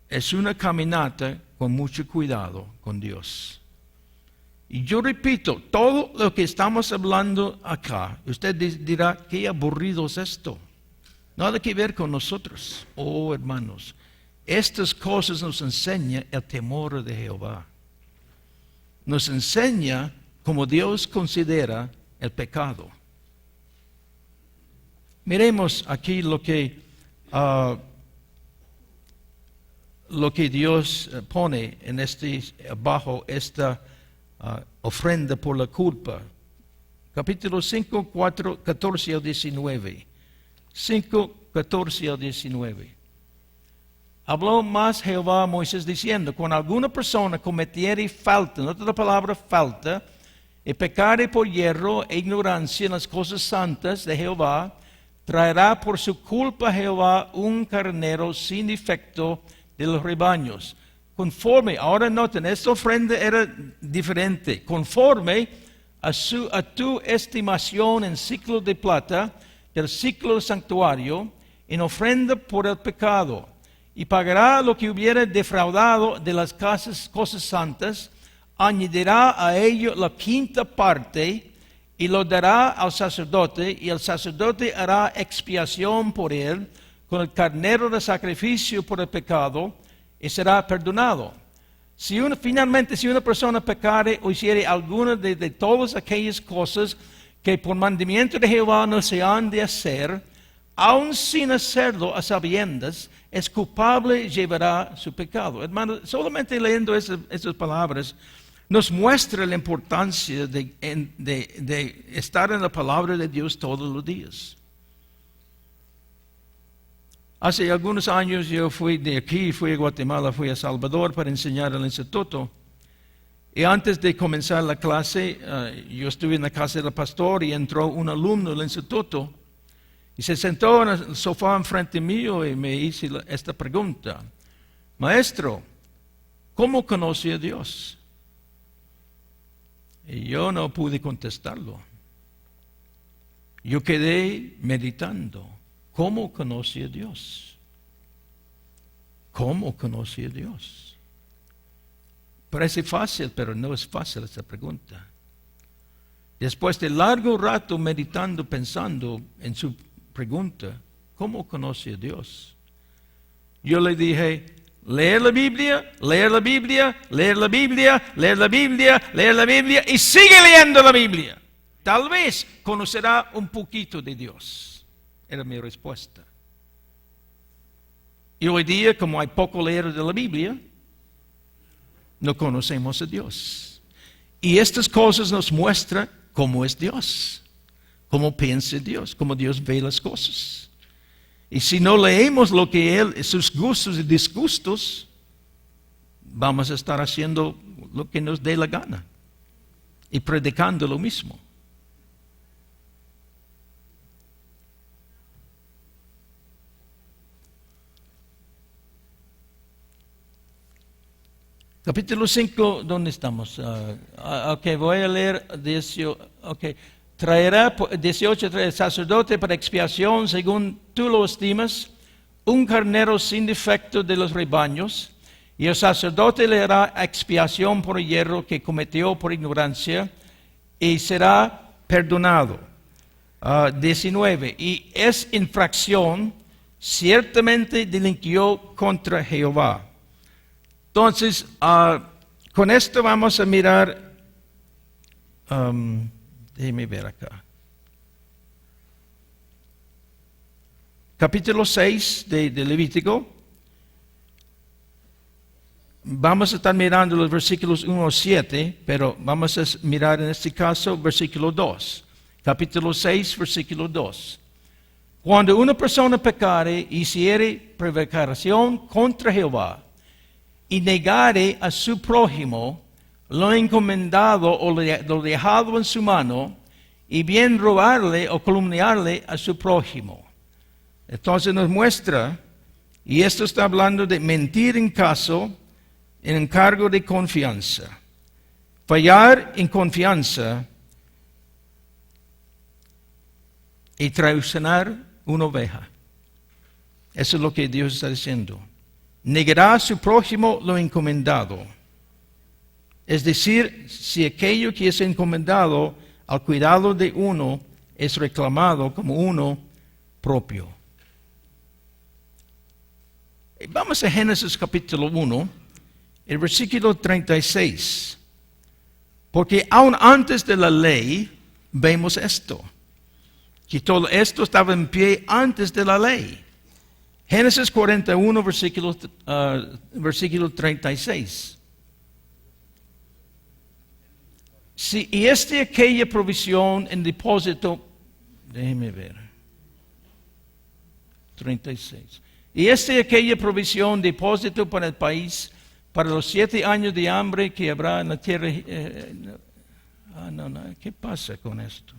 A: es una caminata con mucho cuidado con Dios. Y yo repito, todo lo que estamos hablando acá, usted dirá, qué aburrido es esto. Nada que ver con nosotros. Oh, hermanos, estas cosas nos enseñan el temor de Jehová. Nos enseña cómo Dios considera el pecado. Miremos aquí lo que Dios pone en bajo esta ofrenda por la culpa. Capítulo 5, 14 al 19. 5, 14 al 19. Habló más Jehová a Moisés diciendo, cuando alguna persona cometiere falta, nota la palabra falta, y pecare por hierro e ignorancia en las cosas santas de Jehová, traerá por su culpa Jehová un carnero sin defecto de los rebaños. Conforme, ahora noten, esta ofrenda era diferente. Conforme a tu estimación en ciclo de plata, del ciclo del santuario, en ofrenda por el pecado. Y pagará lo que hubiera defraudado de las cosas santas, añadirá a ello la quinta parte, y lo dará al sacerdote, y el sacerdote hará expiación por él, con el carnero de sacrificio por el pecado, y será perdonado. Finalmente, si una persona pecare o hiciere alguna de todas aquellas cosas que por mandamiento de Jehová no se han de hacer, aun sin hacerlo a sabiendas, es culpable, llevará su pecado. Hermano, solamente leyendo esas palabras, nos muestra la importancia de estar en la palabra de Dios todos los días. Hace algunos años yo fui de aquí, fui a Guatemala, fui a Salvador para enseñar al instituto. Y antes de comenzar la clase, yo estuve en la casa del pastor y entró un alumno del instituto y se sentó en el sofá enfrente mío y me hizo esta pregunta. Maestro, ¿cómo conoce a Dios? Y yo no pude contestarlo. Yo quedé meditando. ¿Cómo conoce a Dios? ¿Cómo conoce a Dios? Parece fácil, pero no es fácil esta pregunta. Después de largo rato meditando, pensando en su pregunta, ¿cómo conoce a Dios? Yo le dije, leer la Biblia, leer la Biblia, leer la Biblia, leer la Biblia, leer la Biblia y sigue leyendo la Biblia. Tal vez conocerá un poquito de Dios. Era mi respuesta. Y hoy día, como hay poco leer de la Biblia, no conocemos a Dios. Y estas cosas nos muestran cómo es Dios, cómo piensa Dios, cómo Dios ve las cosas. Y si no leemos lo que Él, sus gustos y disgustos, vamos a estar haciendo lo que nos dé la gana y predicando lo mismo. Capítulo 5, ¿dónde estamos? Voy a leer 18. Traerá 18, el sacerdote para expiación, según tú lo estimas, un carnero sin defecto de los rebaños, y el sacerdote le hará expiación por el hierro que cometió por ignorancia, y será perdonado. 19. Y es infracción, ciertamente delinquió contra Jehová. Entonces, con esto vamos a mirar, déjeme ver acá. Capítulo 6 de Levítico. vamos a estar mirando los versículos 1 a 7, pero vamos a mirar en este caso versículo 2. Capítulo 6, versículo 2. Cuando una persona pecare y hiciere prevaricación contra Jehová y negare a su prójimo lo encomendado o lo dejado en su mano, y bien robarle o calumniarle a su prójimo. Entonces nos muestra, y esto está hablando de mentir en caso, en encargo de confianza. Fallar en confianza y traicionar una oveja. Eso es lo que Dios está diciendo. Negará a su prójimo lo encomendado. Es decir, si aquello que es encomendado al cuidado de uno es reclamado como uno propio. Vamos a Génesis capítulo 1, el versículo 36. Porque aún antes de la ley vemos esto, que todo esto estaba en pie antes de la ley. Génesis 41, versículo 36. Sí, y aquella provisión en depósito, déjeme ver, 36. Y aquella provisión, depósito para el país, para los 7 años de hambre que habrá en la tierra. ¿Qué pasa con esto?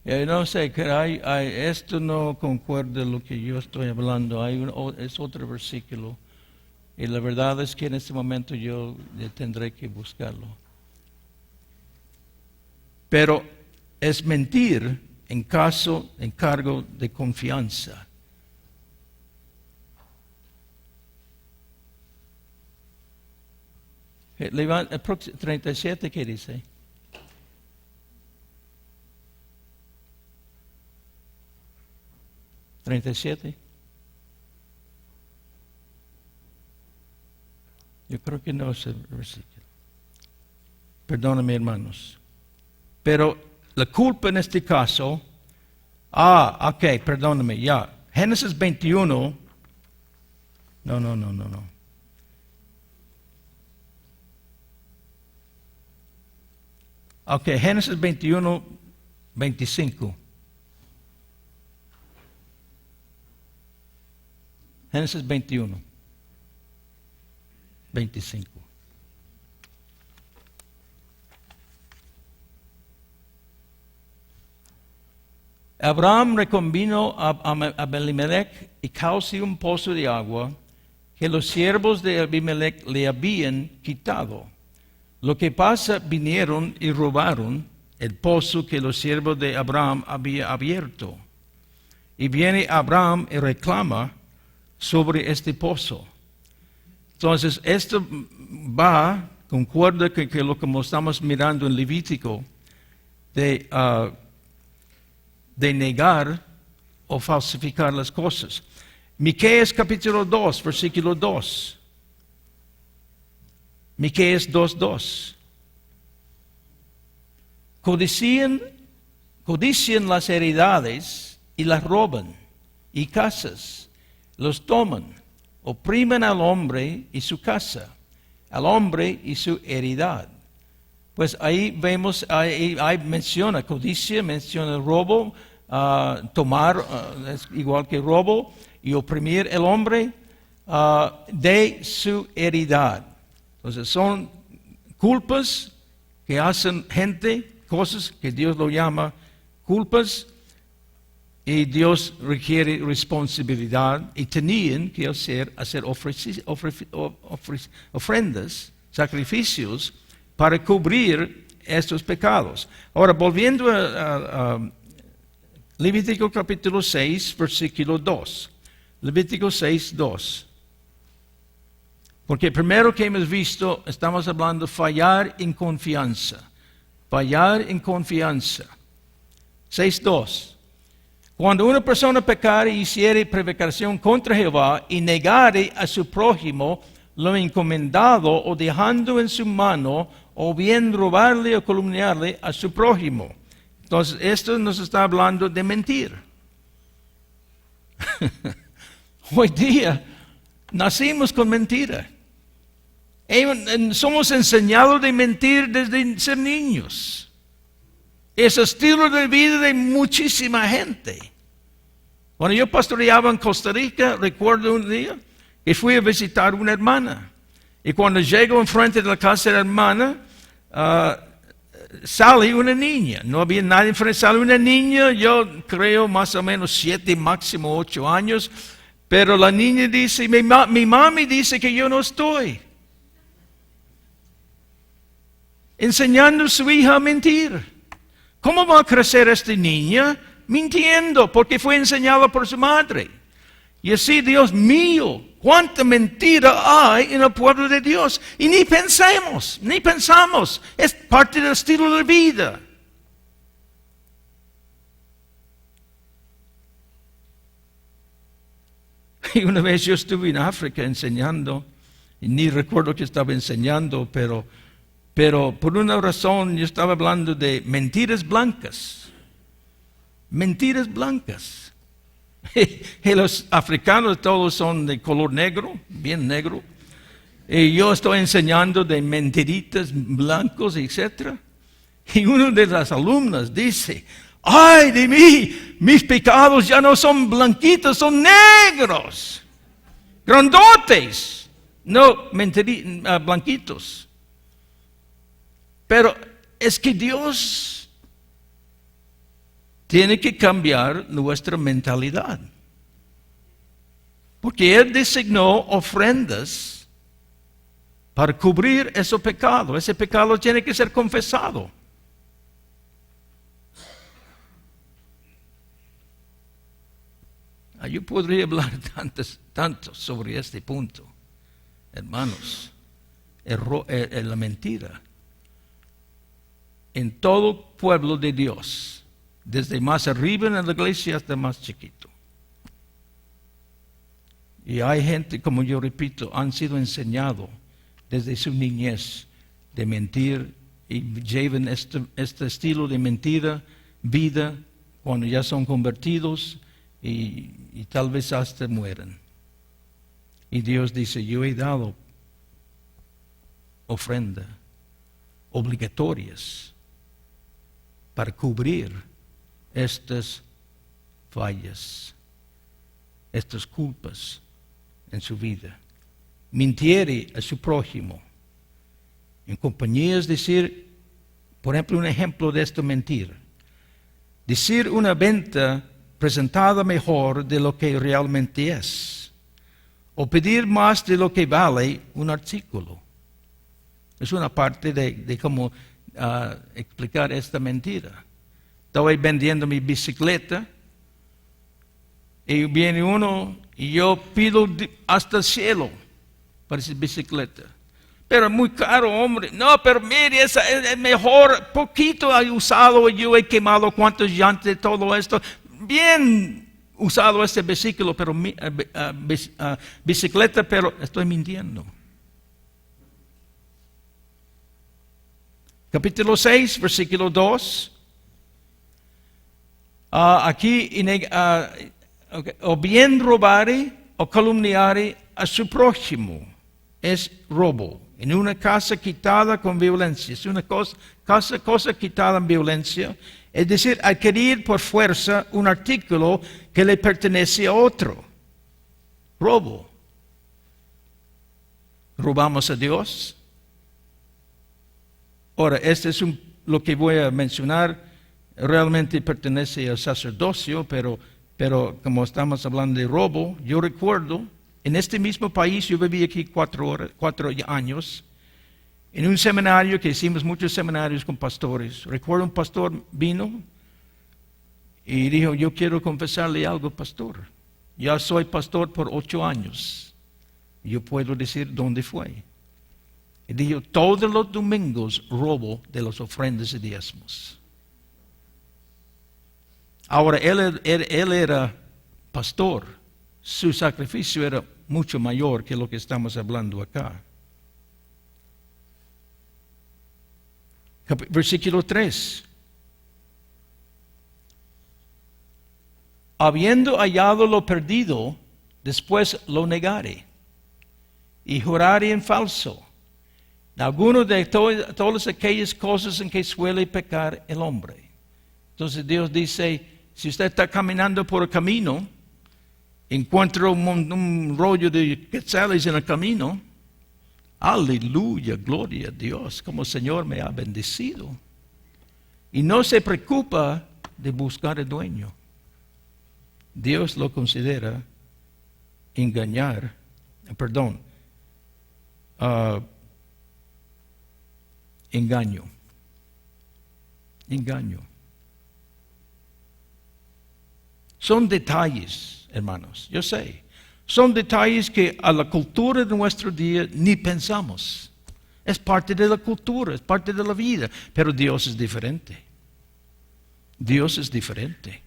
A: No sé, que esto no concuerda lo que yo estoy hablando. Es otro versículo. Y la verdad es que en este momento yo tendré que buscarlo. Pero es mentir en cargo de confianza. Levanta 37, ¿qué dice? ¿37? Yo creo que no es el versículo. Perdóname, hermanos. Pero la culpa en este caso, perdóname, ya. Génesis 21, no. Génesis 21, 25. Génesis 21, 25. Abraham reconvino a Abimelech y causó un pozo de agua que los siervos de Abimelech le habían quitado. Lo que pasa, vinieron y robaron el pozo que los siervos de Abraham habían abierto. Y viene Abraham y reclama sobre este pozo. Entonces, esto concuerda que lo que estamos mirando en Levítico, de negar o falsificar las cosas. Miqueas capítulo 2, versículo 2. Miqueas 2:2. Codician las heredades y las roban, y casas los toman, oprimen al hombre y su casa, al hombre y su heredad. Pues ahí vemos, ahí menciona codicia, menciona robo, tomar, es igual que robo, y oprimir al hombre de su heredad. Entonces son culpas que hacen gente, cosas que Dios lo llama culpas, y Dios requiere responsabilidad, y tenían que hacer ofrendas, sacrificios, para cubrir estos pecados. Ahora, volviendo a Levítico capítulo 6, versículo 2. Levítico 6, 2. Porque primero que hemos visto, estamos hablando de fallar en confianza. Fallar en confianza. 6:2. Cuando una persona pecare y hiciere prevaricación contra Jehová y negare a su prójimo lo encomendado o dejando en su mano o bien robarle o calumniarle a su prójimo. Entonces, esto nos está hablando de mentir. Hoy día nacimos con mentira. Somos enseñados de mentir desde ser niños. Es estilo de vida de muchísima gente. Cuando yo pastoreaba en Costa Rica, recuerdo un día que fui a visitar una hermana. Y cuando llego enfrente de la casa de la hermana, sale una niña. No había nadie enfrente, sale una niña, yo creo más o menos 7, máximo 8 años. Pero la niña dice, mi mami dice que yo no estoy. Enseñando a su hija a mentir. ¿Cómo va a crecer esta niña? Mintiendo, porque fue enseñada por su madre. Y así, Dios mío, cuánta mentira hay en el pueblo de Dios. Y ni pensamos. Es parte del estilo de vida. Y una vez yo estuve en África enseñando, y ni recuerdo que estaba enseñando, pero por una razón yo estaba hablando de mentiras blancas. Mentiras blancas. Y los africanos todos son de color negro, bien negro. Y yo estoy enseñando de mentiritas blancos, etc. Y uno de las alumnas dice, ¡ay de mí! Mis pecados ya no son blanquitos, son negros. Grandotes. No, blanquitos. Pero es que Dios tiene que cambiar nuestra mentalidad. Porque Él designó ofrendas para cubrir ese pecado. Ese pecado tiene que ser confesado. Yo podría hablar tanto sobre este punto, hermanos. La mentira. En todo pueblo de Dios. Desde más arriba en la iglesia hasta más chiquito. Y hay gente, como yo repito, han sido enseñados desde su niñez de mentir y llevan este estilo de mentira, vida, cuando ya son convertidos y tal vez hasta mueren. Y Dios dice, yo he dado ofrenda obligatorias para cubrir estas fallas, estas culpas en su vida. Mintiere a su prójimo. En compañía es decir, por ejemplo, un ejemplo de esta mentira. Decir una venta presentada mejor de lo que realmente es. O pedir más de lo que vale un artículo. Es una parte de cómo explicar esta mentira. Estoy vendiendo mi bicicleta y viene uno y yo pido hasta el cielo para esa bicicleta. Pero es muy caro, hombre. No, pero mire, es mejor. Poquito he usado, yo he quemado cuantos llantas de todo esto. Bien usado este bicicleta, pero estoy mintiendo. Capítulo 6, versículo 2. Aquí, o bien robare o calumniare a su prójimo, es robo. En una casa quitada con violencia, es una cosa quitada en violencia, es decir, adquirir por fuerza un artículo que le pertenece a otro. Robo. ¿Robamos a Dios? Ahora, este es lo que voy a mencionar. Realmente pertenece al sacerdocio, pero como estamos hablando de robo, yo recuerdo, en este mismo país, yo viví aquí 4 años, en un seminario que hicimos muchos seminarios con pastores. Recuerdo un pastor vino y dijo, yo quiero confesarle algo, pastor. Ya soy pastor por 8 años. Yo puedo decir dónde fue. Y dijo, todos los domingos robo de las ofrendas y diezmos. Ahora, él era pastor. Su sacrificio era mucho mayor que lo que estamos hablando acá. Versículo 3. Habiendo hallado lo perdido, después lo negare y jurare en falso. Alguno de todas aquellas cosas en que suele pecar el hombre. Entonces Dios dice, si usted está caminando por el camino, encuentra un rollo de quetzales en el camino, aleluya, gloria a Dios, como el Señor me ha bendecido. Y no se preocupa de buscar el dueño. Dios lo considera engaño. Son detalles, hermanos, yo sé. Son detalles que a la cultura de nuestro día ni pensamos. Es parte de la cultura, es parte de la vida. Pero Dios es diferente. Dios es diferente.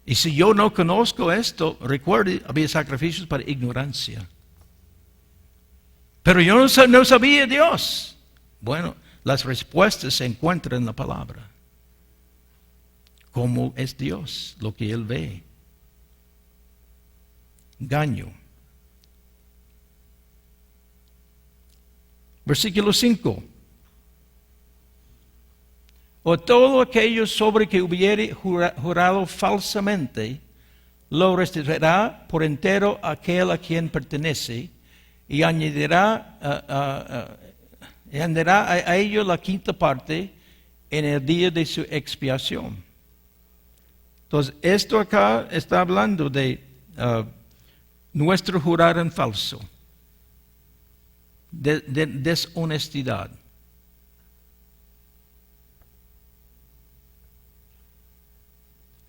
A: Y si yo no conozco esto, recuerde, había sacrificios para ignorancia. Pero yo no sabía Dios. Bueno, las respuestas se encuentran en la palabra. ¿Cómo es Dios? Lo que Él ve. Engaño. Versículo 5. O todo aquello sobre que hubiere jurado falsamente, lo restituirá por entero aquel a quien pertenece, y añadirá a ello la quinta parte en el día de su expiación. Entonces, esto acá está hablando de nuestro jurar en falso, de deshonestidad.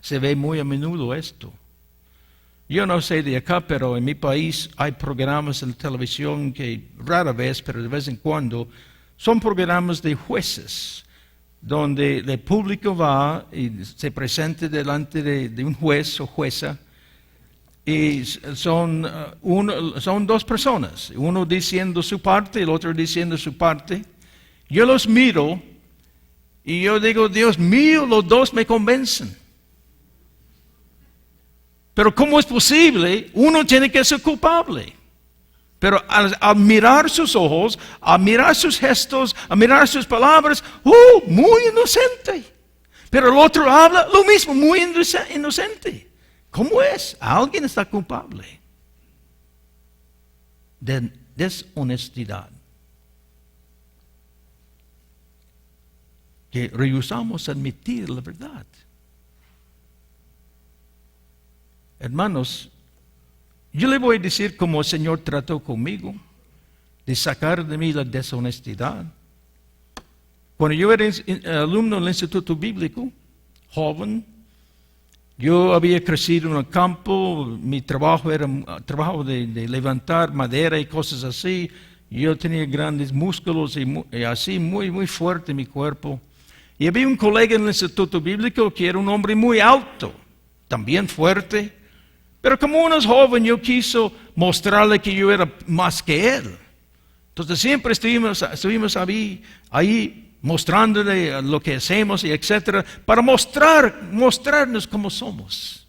A: Se ve muy a menudo esto. Yo no sé de acá, pero en mi país hay programas en televisión que rara vez, pero de vez en cuando, son programas de jueces, donde el público va y se presenta delante de un juez o jueza, y son dos personas, uno diciendo su parte y el otro diciendo su parte. Yo los miro y yo digo, Dios mío, los dos me convencen. Pero ¿cómo es posible? Uno tiene que ser culpable. Pero al mirar sus ojos, al mirar sus gestos, al mirar sus palabras, muy inocente. Pero el otro habla lo mismo, muy inocente. ¿Cómo es? Alguien está culpable de deshonestidad. Que rehusamos admitir la verdad. Hermanos, yo le voy a decir cómo el Señor trató conmigo, de sacar de mí la deshonestidad. Cuando yo era alumno del Instituto Bíblico, joven, yo había crecido en el campo, mi trabajo era trabajo de levantar madera y cosas así. Yo tenía grandes músculos y así, muy fuerte mi cuerpo. Y había un colega en el Instituto Bíblico que era un hombre muy alto, también fuerte. Pero como uno es joven, yo quiso mostrarle que yo era más que él. Entonces siempre estuvimos ahí mostrándole lo que hacemos y etcétera, para mostrarnos cómo somos.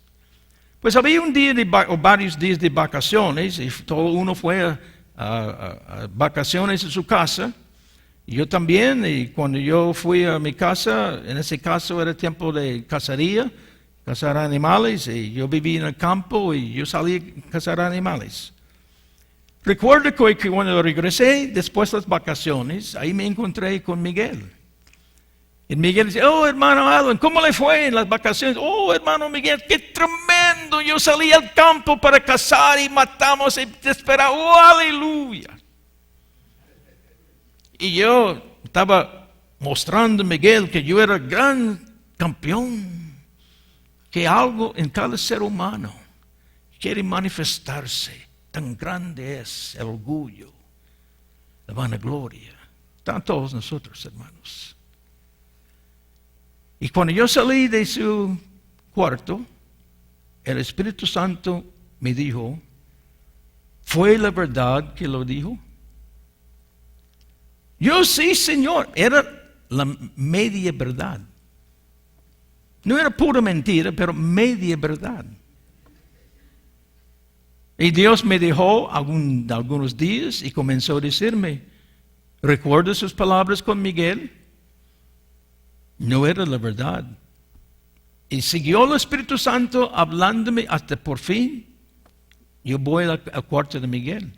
A: Pues había un día o varios días de vacaciones y todo uno fue a vacaciones en su casa. Y yo también, y cuando yo fui a mi casa, en ese caso era tiempo de cacería, cazar animales, y yo vivía en el campo y yo salí a cazar animales. Recuerdo que cuando regresé, después de las vacaciones, ahí me encontré con Miguel. Y Miguel dice, hermano Alan, ¿cómo le fue en las vacaciones? Hermano Miguel, qué tremendo, yo salí al campo para cazar y matamos y esperamos, aleluya. Y yo estaba mostrando a Miguel que yo era gran campeón. Que algo en cada ser humano quiere manifestarse. Tan grande es el orgullo, la vanagloria. Están todos nosotros, hermanos. Y cuando yo salí de su cuarto, el Espíritu Santo me dijo, ¿fue la verdad que lo dijo? Yo sí, Señor. Era la media verdad. No era pura mentira, pero media verdad. Y Dios me dejó algunos días y comenzó a decirme, ¿recuerda sus palabras con Miguel? No era la verdad. Y siguió el Espíritu Santo hablándome hasta por fin. Yo voy al cuarto de Miguel.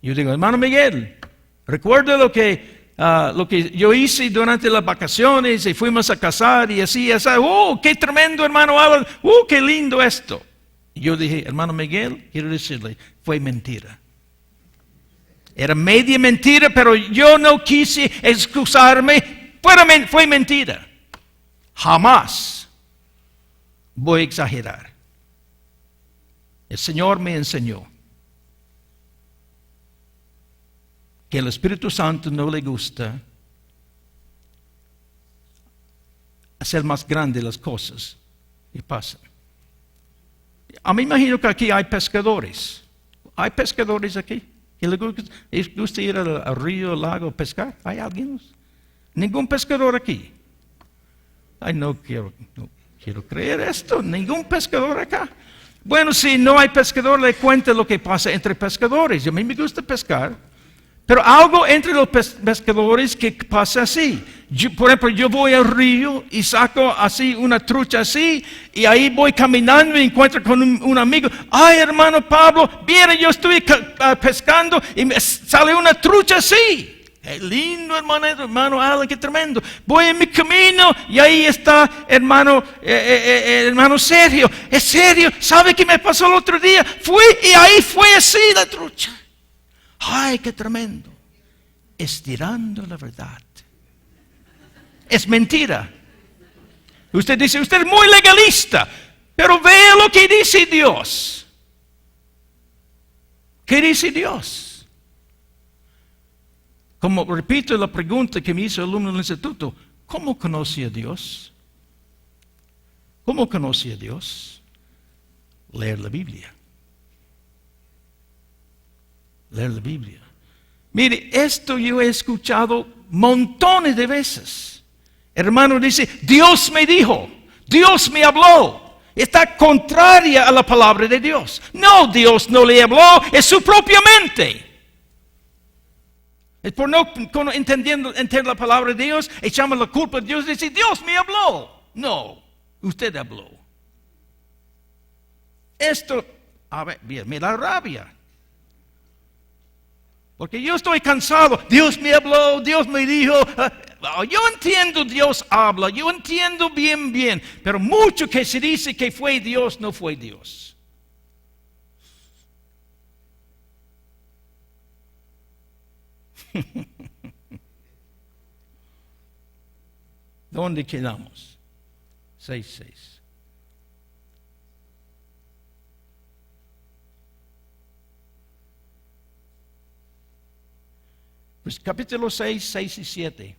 A: Yo digo, hermano Miguel, recuerda lo que yo hice durante las vacaciones y fuimos a casar y así, así. Qué tremendo, hermano Alan. Qué lindo esto. Y yo dije, hermano Miguel, quiero decirle, fue mentira. Era media mentira, pero yo no quise excusarme. Fue mentira. Jamás voy a exagerar. El Señor me enseñó que el Espíritu Santo no le gusta hacer más grandes las cosas y pasan. A mí me imagino que aquí hay pescadores. ¿Hay pescadores aquí? ¿Que les gusta ir al río, al lago a pescar? ¿Hay alguien? Ningún pescador aquí. Ay, no quiero creer esto. Ningún pescador acá. Bueno, si no hay pescador, le cuento lo que pasa entre pescadores. A mí me gusta pescar. Pero algo entre los pescadores que pasa así. Por ejemplo, yo voy al río y saco así una trucha así, y ahí voy caminando y encuentro con un amigo. Ay, hermano Pablo, mire, yo estoy pescando y me sale una trucha así. Qué lindo, hermano Alan, qué tremendo. Voy en mi camino y ahí está hermano Sergio. Es serio, ¿sabe qué me pasó el otro día? Fui y ahí fue así la trucha. Ay, qué tremendo. Estirando la verdad. Es mentira. Usted dice, usted es muy legalista, pero vea lo que dice Dios. ¿Qué dice Dios? Como repito la pregunta que me hizo el alumno del instituto, ¿cómo conoce a Dios? ¿Cómo conoce a Dios? Leer la Biblia. Leer la Biblia. Mire, esto yo he escuchado montones de veces. Hermano dice, Dios me dijo, Dios me habló. Está contraria a la palabra de Dios. No, Dios no le habló, es su propia mente. Es por no entender la palabra de Dios, echamos la culpa a Dios y dice, Dios me habló. No, usted habló. Esto, a ver, bien, me da rabia. Porque yo estoy cansado. Dios me habló, Dios me dijo. Yo entiendo Dios habla, yo entiendo bien. Pero mucho que se dice que fue Dios, no fue Dios. ¿Dónde quedamos? 6:6. Pues capítulo 6, 6 y 7.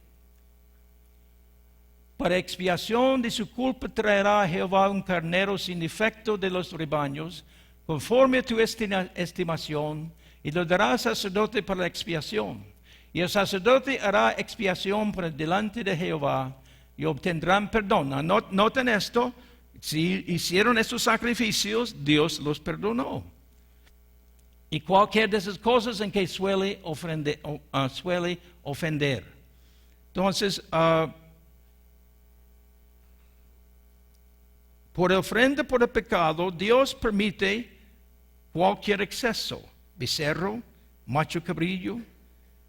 A: Para expiación de su culpa traerá a Jehová un carnero sin defecto de los rebaños, conforme a tu estimación, y lo dará al sacerdote para la expiación. Y el sacerdote hará expiación por delante de Jehová, y obtendrán perdón. Noten esto, si hicieron estos sacrificios, Dios los perdonó. Y cualquier de esas cosas en que suele ofender. Entonces, por ofrenda por el pecado, Dios permite cualquier exceso. Becerro, macho cabrillo,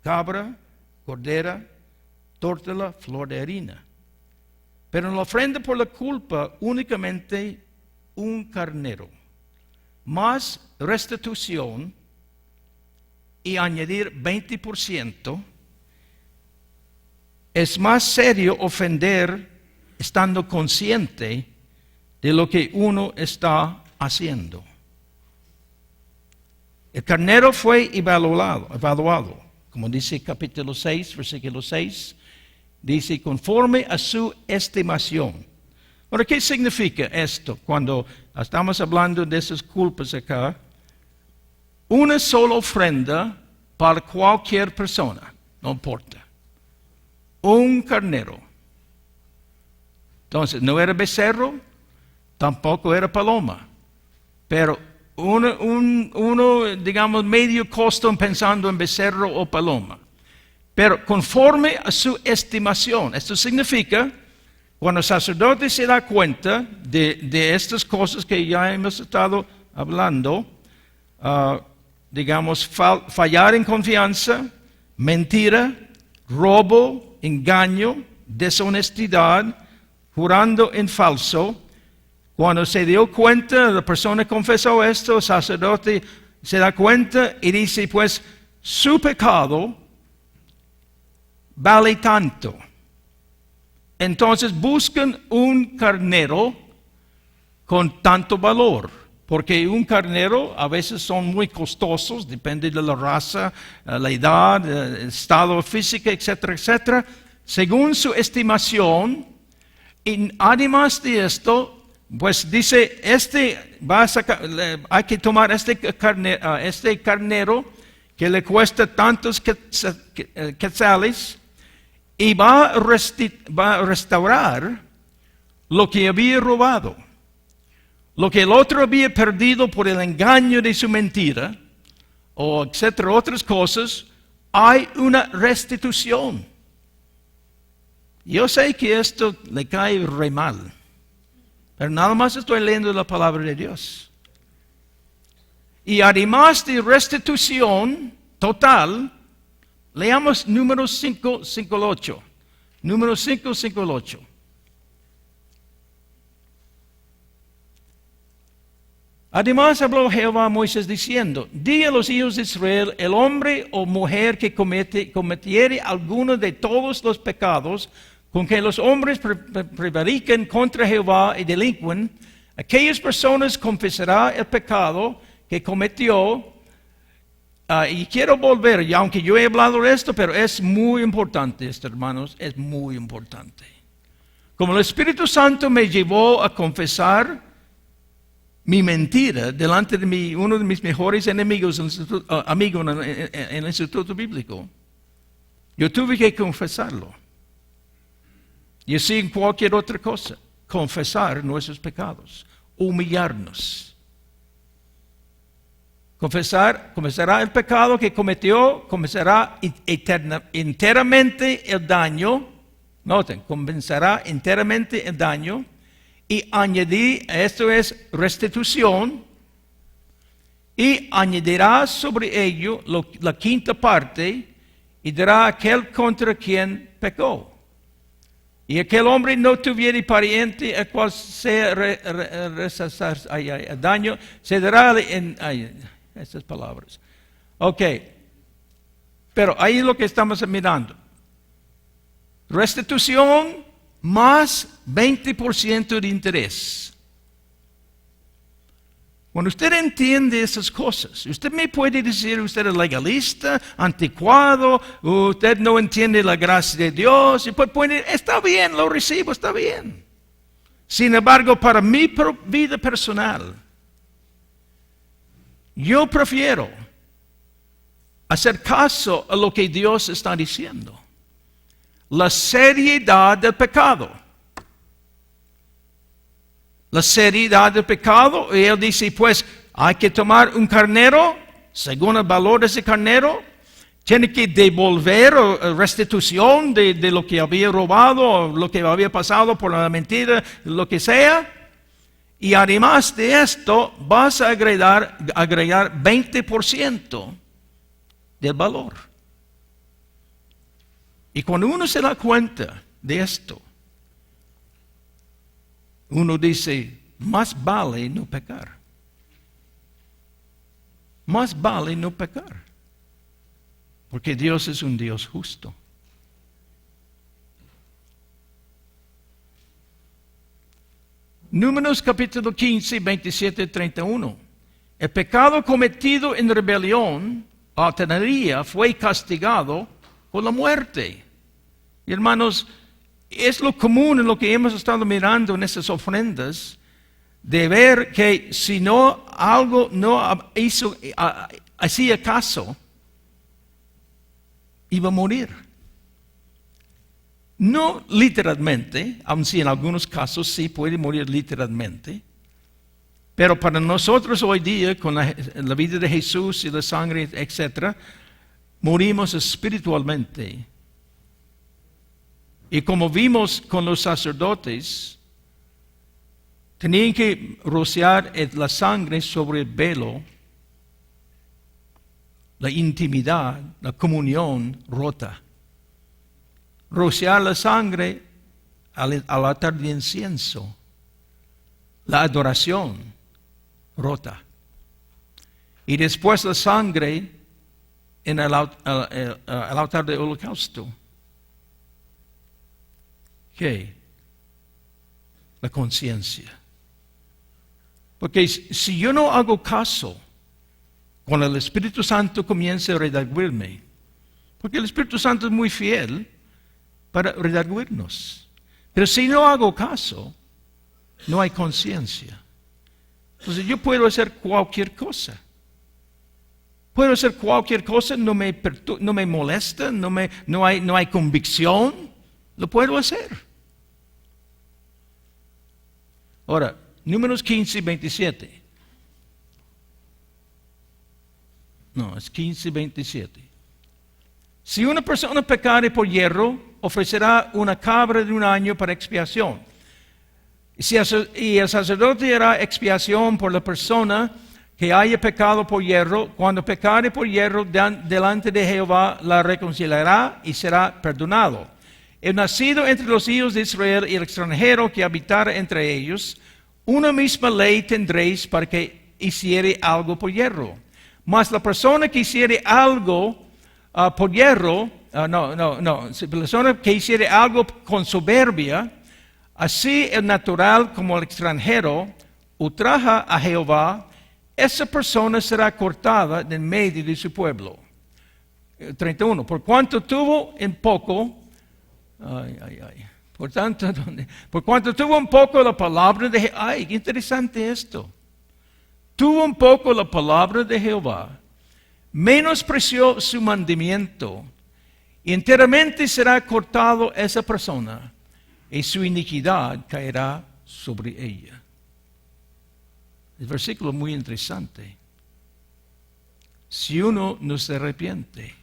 A: cabra, cordera, tórtola, flor de harina. Pero en la ofrenda por la culpa, únicamente un carnero. Más restitución y añadir 20%, es más serio ofender estando consciente de lo que uno está haciendo. El carnero fue evaluado, como dice capítulo 6, versículo 6, dice conforme a su estimación. Ahora, ¿qué significa esto cuando estamos hablando de esas culpas acá? Una sola ofrenda para cualquier persona. no importa. Un carnero. Entonces, no era becerro, tampoco era paloma. Pero uno, digamos, medio costo pensando en becerro o paloma. Pero conforme a su estimación. Esto significa, cuando el sacerdote se da cuenta de estas cosas que ya hemos estado hablando, digamos, fallar en confianza, mentira, robo, engaño, deshonestidad, jurando en falso. Cuando se dio cuenta, la persona confesó esto, el sacerdote se da cuenta y dice, pues, su pecado vale tanto. Entonces buscan un carnero con tanto valor, porque un carnero a veces son muy costosos, depende de la raza, la edad, el estado físico, etcétera, etcétera. Según su estimación, y además de esto, pues dice, hay que tomar este carnero que le cuesta tantos quetzales y va a restaurar lo que había robado, lo que el otro había perdido por el engaño de su mentira, o etcétera, otras cosas. Hay una restitución. Yo sé que esto le cae re mal, pero nada más estoy leyendo la palabra de Dios. Y además de restitución total, leamos Números 5, 5 al 8. Números 5, 5 al 8. Además habló Jehová a Moisés diciendo, di a los hijos de Israel, el hombre o mujer que cometiere alguno de todos los pecados con que los hombres prevarican contra Jehová y delinquen, aquellas personas confesará el pecado que cometió. Y quiero volver, y aunque yo he hablado de esto, pero es muy importante esto, hermanos, es muy importante. Como el Espíritu Santo me llevó a confesar mi mentira delante de uno de mis mejores enemigos, amigos en el Instituto Bíblico, yo tuve que confesarlo. Y así en cualquier otra cosa, confesar nuestros pecados, humillarnos. Confesará el pecado que cometió, confesará enteramente el daño. Noten, confesará enteramente el daño y añadir, esto es restitución, y añadirá sobre ello la quinta parte y dará a aquel contra quien pecó. Y aquel hombre no tuviera pariente a cual sea daño, se dará estas palabras. Ok, pero ahí es lo que estamos mirando. Restitución más 20% de interés. Cuando usted entiende esas cosas, usted me puede decir, usted es legalista, anticuado, usted no entiende la gracia de Dios, y puede, está bien, lo recibo, está bien. Sin embargo, para mi vida personal, yo prefiero hacer caso a lo que Dios está diciendo. La seriedad del pecado. La seriedad del pecado, y él dice, pues hay que tomar un carnero, según el valor de ese carnero, tiene que devolver restitución de lo que había robado, o lo que había pasado por la mentira, lo que sea, y además de esto, vas a agregar 20% del valor. Y cuando uno se da cuenta de esto, uno dice, más vale no pecar. Más vale no pecar. Porque Dios es un Dios justo. Números capítulo 15, 27 y 31. El pecado cometido en rebelión, altanería, fue castigado con la muerte. Y hermanos, es lo común en lo que hemos estado mirando en esas ofrendas, de ver que si no algo no hacía caso, iba a morir. No literalmente, aun si en algunos casos sí puede morir literalmente, pero para nosotros hoy día, con la vida de Jesús y la sangre, etc., morimos espiritualmente. Y como vimos con los sacerdotes, tenían que rociar la sangre sobre el velo, la intimidad, la comunión rota. Rociar la sangre al altar de incienso, la adoración rota. Y después la sangre en el altar de holocausto. ¿Qué? La conciencia. Porque si yo no hago caso, cuando el Espíritu Santo comienza a redarguirme, porque el Espíritu Santo es muy fiel para redarguirnos. Pero si no hago caso, no hay conciencia. Entonces yo puedo hacer cualquier cosa. Puedo hacer cualquier cosa, no me molesta, no hay convicción, lo puedo hacer. Ahora, Números 15 y 27. No, es 15 y 27. Si una persona pecare por hierro, ofrecerá una cabra de un año para expiación. Y el sacerdote hará expiación por la persona que haya pecado por hierro. Cuando pecare por hierro, delante de Jehová la reconciliará y será perdonado. El nacido entre los hijos de Israel y el extranjero que habitara entre ellos, una misma ley tendréis para que hiciere algo por hierro. Mas la persona que hiciere algo por hierro, la persona que hiciere algo con soberbia, así el natural como el extranjero, ultraja a Jehová, esa persona será cortada de en medio de su pueblo. 31. Por cuanto tuvo en poco, por cuanto tuvo un poco la palabra de Jehová, ay, qué interesante esto. Tuvo un poco la palabra de Jehová, menospreció su mandamiento, y enteramente será cortado esa persona, y su iniquidad caerá sobre ella. El versículo es muy interesante. Si uno no se arrepiente.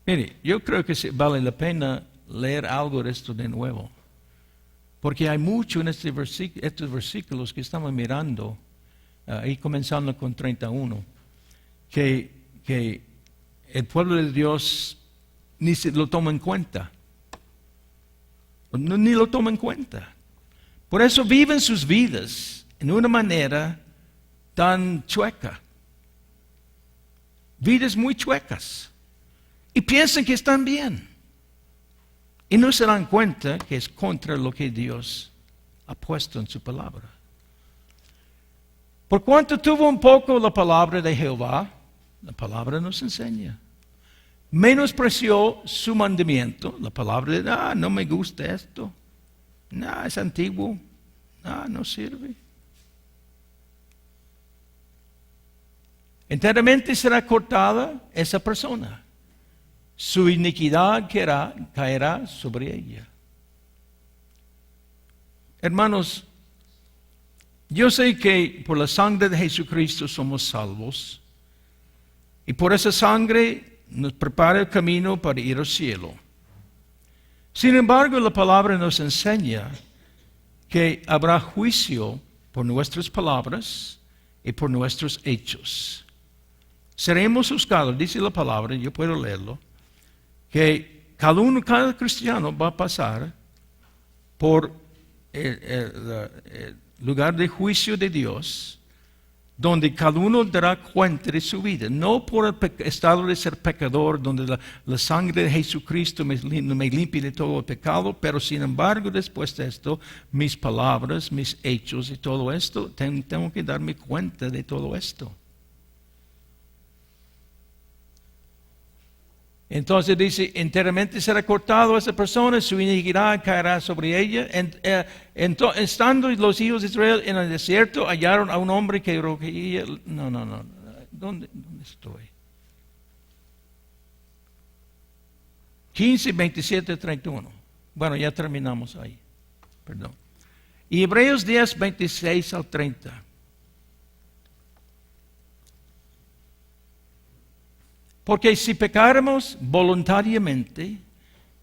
A: Mire, yo creo que vale la pena leer algo de esto de nuevo. Porque hay mucho en estos versículos que estamos mirando, y comenzando con 31, que el pueblo de Dios ni se lo toma en cuenta. Ni lo toma en cuenta. Por eso viven sus vidas en una manera tan chueca. Vidas muy chuecas. Y piensan que están bien. Y no se dan cuenta que es contra lo que Dios ha puesto en su palabra. Por cuanto tuvo un poco la palabra de Jehová, la palabra nos enseña. Menospreció su mandamiento, la palabra de, no me gusta esto. No, es antiguo. No sirve. Enteramente será cortada esa persona. Su iniquidad caerá sobre ella. Hermanos, yo sé que por la sangre de Jesucristo somos salvos. Y por esa sangre nos prepara el camino para ir al cielo. Sin embargo, la palabra nos enseña que habrá juicio por nuestras palabras y por nuestros hechos. Seremos juzgados, dice la palabra, yo puedo leerlo, que cada cristiano va a pasar por el lugar de juicio de Dios, donde cada uno dará cuenta de su vida, no por el estado de ser pecador, donde la sangre de Jesucristo me limpia de todo el pecado, pero sin embargo después de esto, mis palabras, mis hechos y todo esto, tengo que darme cuenta de todo esto. Entonces dice, enteramente será cortado esa persona, su iniquidad caerá sobre ella. Estando los hijos de Israel en el desierto, hallaron a un hombre que roquía. No. ¿Dónde estoy? 15, 27, 31. Bueno, ya terminamos ahí. Perdón. Y Hebreos 10, 26 al 30. Porque si pecáramos voluntariamente,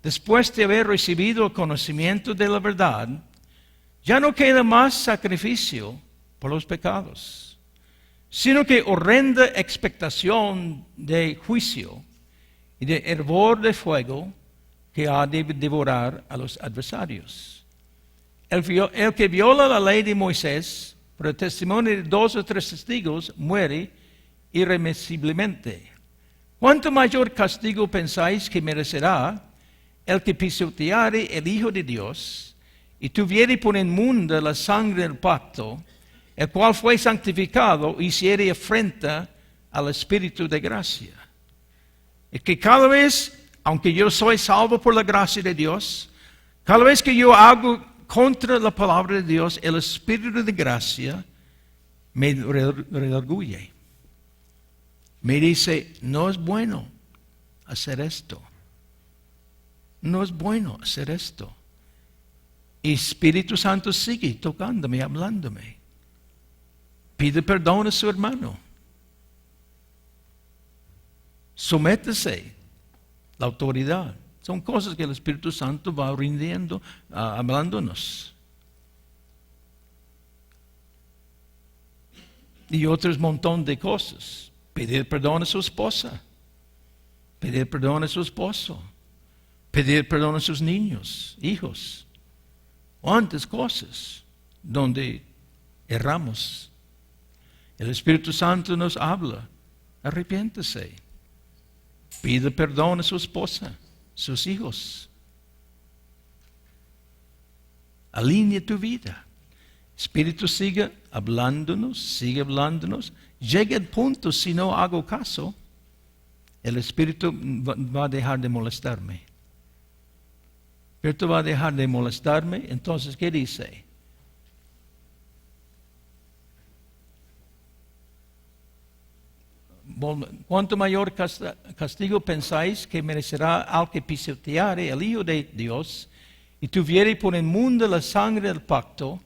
A: después de haber recibido el conocimiento de la verdad, ya no queda más sacrificio por los pecados, sino que horrenda expectación de juicio y de hervor de fuego que ha de devorar a los adversarios. El que viola la ley de Moisés por el testimonio de 2 o 3 testigos muere irremisiblemente. ¿Cuánto mayor castigo pensáis que merecerá el que pisoteare el Hijo de Dios y tuviere por inmunda la sangre del pacto, el cual fue santificado y hiciere afrenta al Espíritu de gracia? Es que cada vez, aunque yo soy salvo por la gracia de Dios, cada vez que yo hago contra la palabra de Dios, el Espíritu de gracia me redarguye. Me dice, no es bueno hacer esto. No es bueno hacer esto. Y Espíritu Santo sigue tocándome, hablándome. Pide perdón a su hermano. Sométese la autoridad. Son cosas que el Espíritu Santo va rindiendo, hablándonos. Y otros montón de cosas. Pedir perdón a su esposa. Pedir perdón a su esposo. Pedir perdón a sus niños, hijos. ¿Cuántas cosas donde erramos? El Espíritu Santo nos habla. Arrepiéntese. Pide perdón a su esposa, sus hijos. Alinea tu vida. Espíritu sigue hablándonos. Llega el punto, si no hago caso, el Espíritu va a dejar de molestarme. El Espíritu va a dejar de molestarme. Entonces, ¿qué dice? ¿Cuánto mayor castigo pensáis que merecerá al que pisoteare el Hijo de Dios y tuviere por inmunda la sangre del pacto,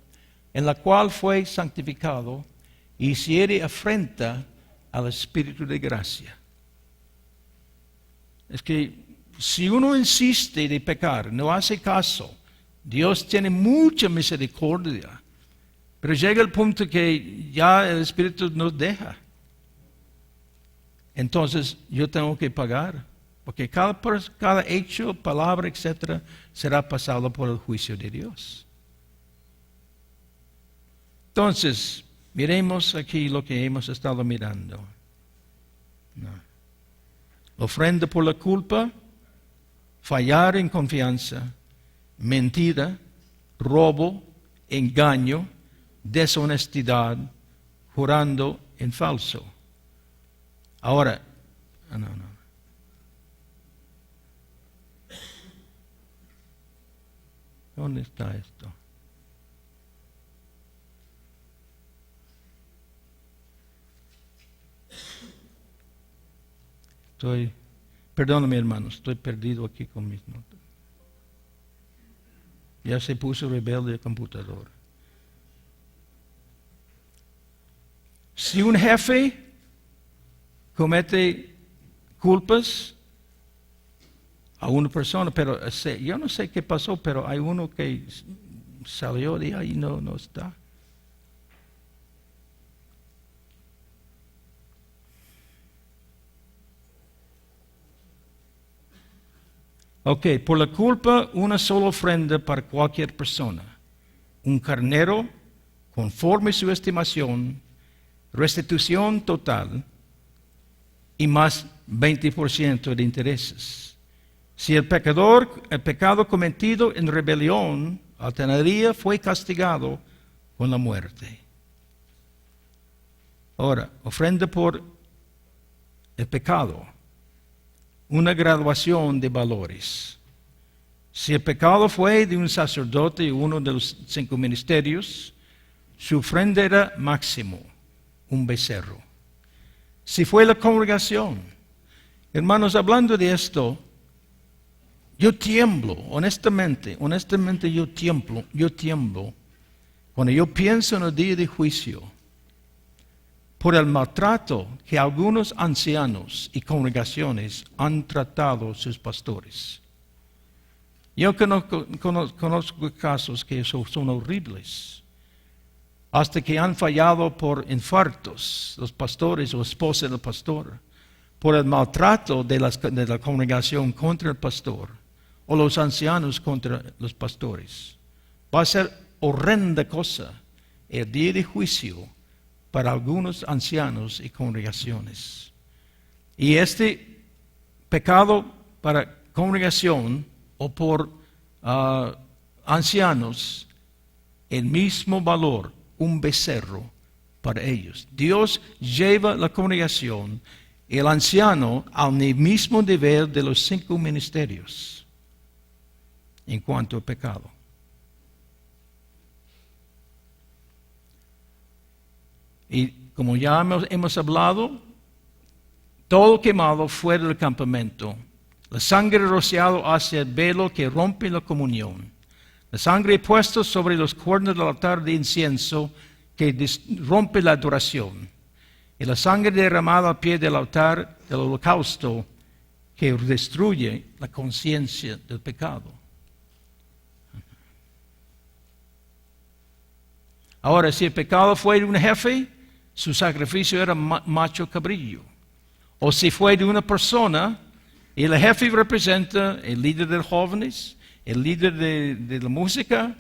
A: en la cual fue santificado, y hiciere afrenta al Espíritu de gracia? Es que si uno insiste de pecar, no hace caso, Dios tiene mucha misericordia, pero llega el punto que ya el Espíritu nos deja. Entonces yo tengo que pagar, porque cada hecho, palabra, etcétera, será pasado por el juicio de Dios. Entonces, miremos aquí lo que hemos estado mirando. Ofrenda por la culpa, fallar en confianza, mentira, robo, engaño, deshonestidad, jurando en falso. Ahora, ¿dónde está esto? Perdóname, hermanos, estoy perdido aquí con mis notas. Ya se puso rebelde el computador. Si un jefe comete culpas a una persona, pero yo no sé qué pasó, pero hay uno que salió de ahí y no está. Ok, por la culpa, una sola ofrenda para cualquier persona. Un carnero, conforme su estimación, restitución total y más 20% de intereses. Si el pecado cometido en rebelión, altanería, fue castigado con la muerte. Ahora, ofrenda por el pecado. Una graduación de valores. Si el pecado fue de un sacerdote y uno de los 5 ministerios, su ofrenda era máximo, un becerro. Si fue la congregación, hermanos, hablando de esto, Yo tiemblo, honestamente yo tiemblo cuando yo pienso en el día de juicio por el maltrato que algunos ancianos y congregaciones han tratado a sus pastores. Yo conozco casos que son horribles, hasta que han fallado por infartos los pastores o esposas del pastor, por el maltrato de la congregación contra el pastor, o los ancianos contra los pastores. Va a ser horrenda cosa el día de juicio para algunos ancianos y congregaciones. Y este pecado para congregación o por ancianos, el mismo valor, un becerro para ellos. Dios lleva la congregación, el anciano, al mismo nivel de los 5 ministerios en cuanto al pecado. Y como ya hemos hablado, todo quemado fuera del campamento, la sangre rociado hacia el velo que rompe la comunión, la sangre puesta sobre los cuernos del altar de incienso que rompe la adoración, y la sangre derramada al pie del altar del holocausto que destruye la conciencia del pecado. Ahora, si el pecado fue de un jefe, su sacrificio era macho cabrillo. O si fue de una persona, y el jefe representa el líder de los jóvenes, el líder de la música,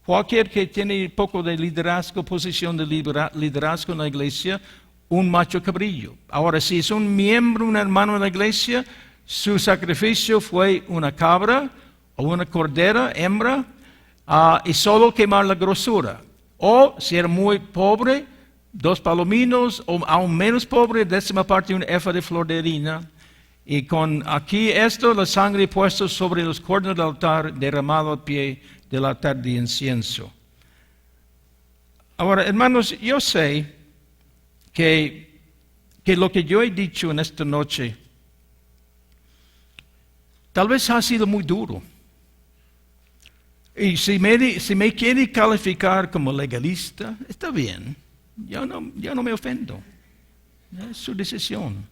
A: cualquier que tiene poco de liderazgo, posición de liderazgo en la iglesia, un macho cabrillo. Ahora, si es un miembro, un hermano de la iglesia, su sacrificio fue una cabra o una cordera, hembra, y solo quemar la grosura. O si era muy pobre, 2 palominos, o aún menos pobre, 10ª parte de una efa de flor de harina. Y con aquí la sangre puesta sobre los cuernos del altar, derramado al pie del altar de incienso. Ahora, hermanos, yo sé que lo que yo he dicho en esta noche, tal vez ha sido muy duro. Y si me quiere calificar como legalista, está bien. Yo no me ofendo. Es su decisión.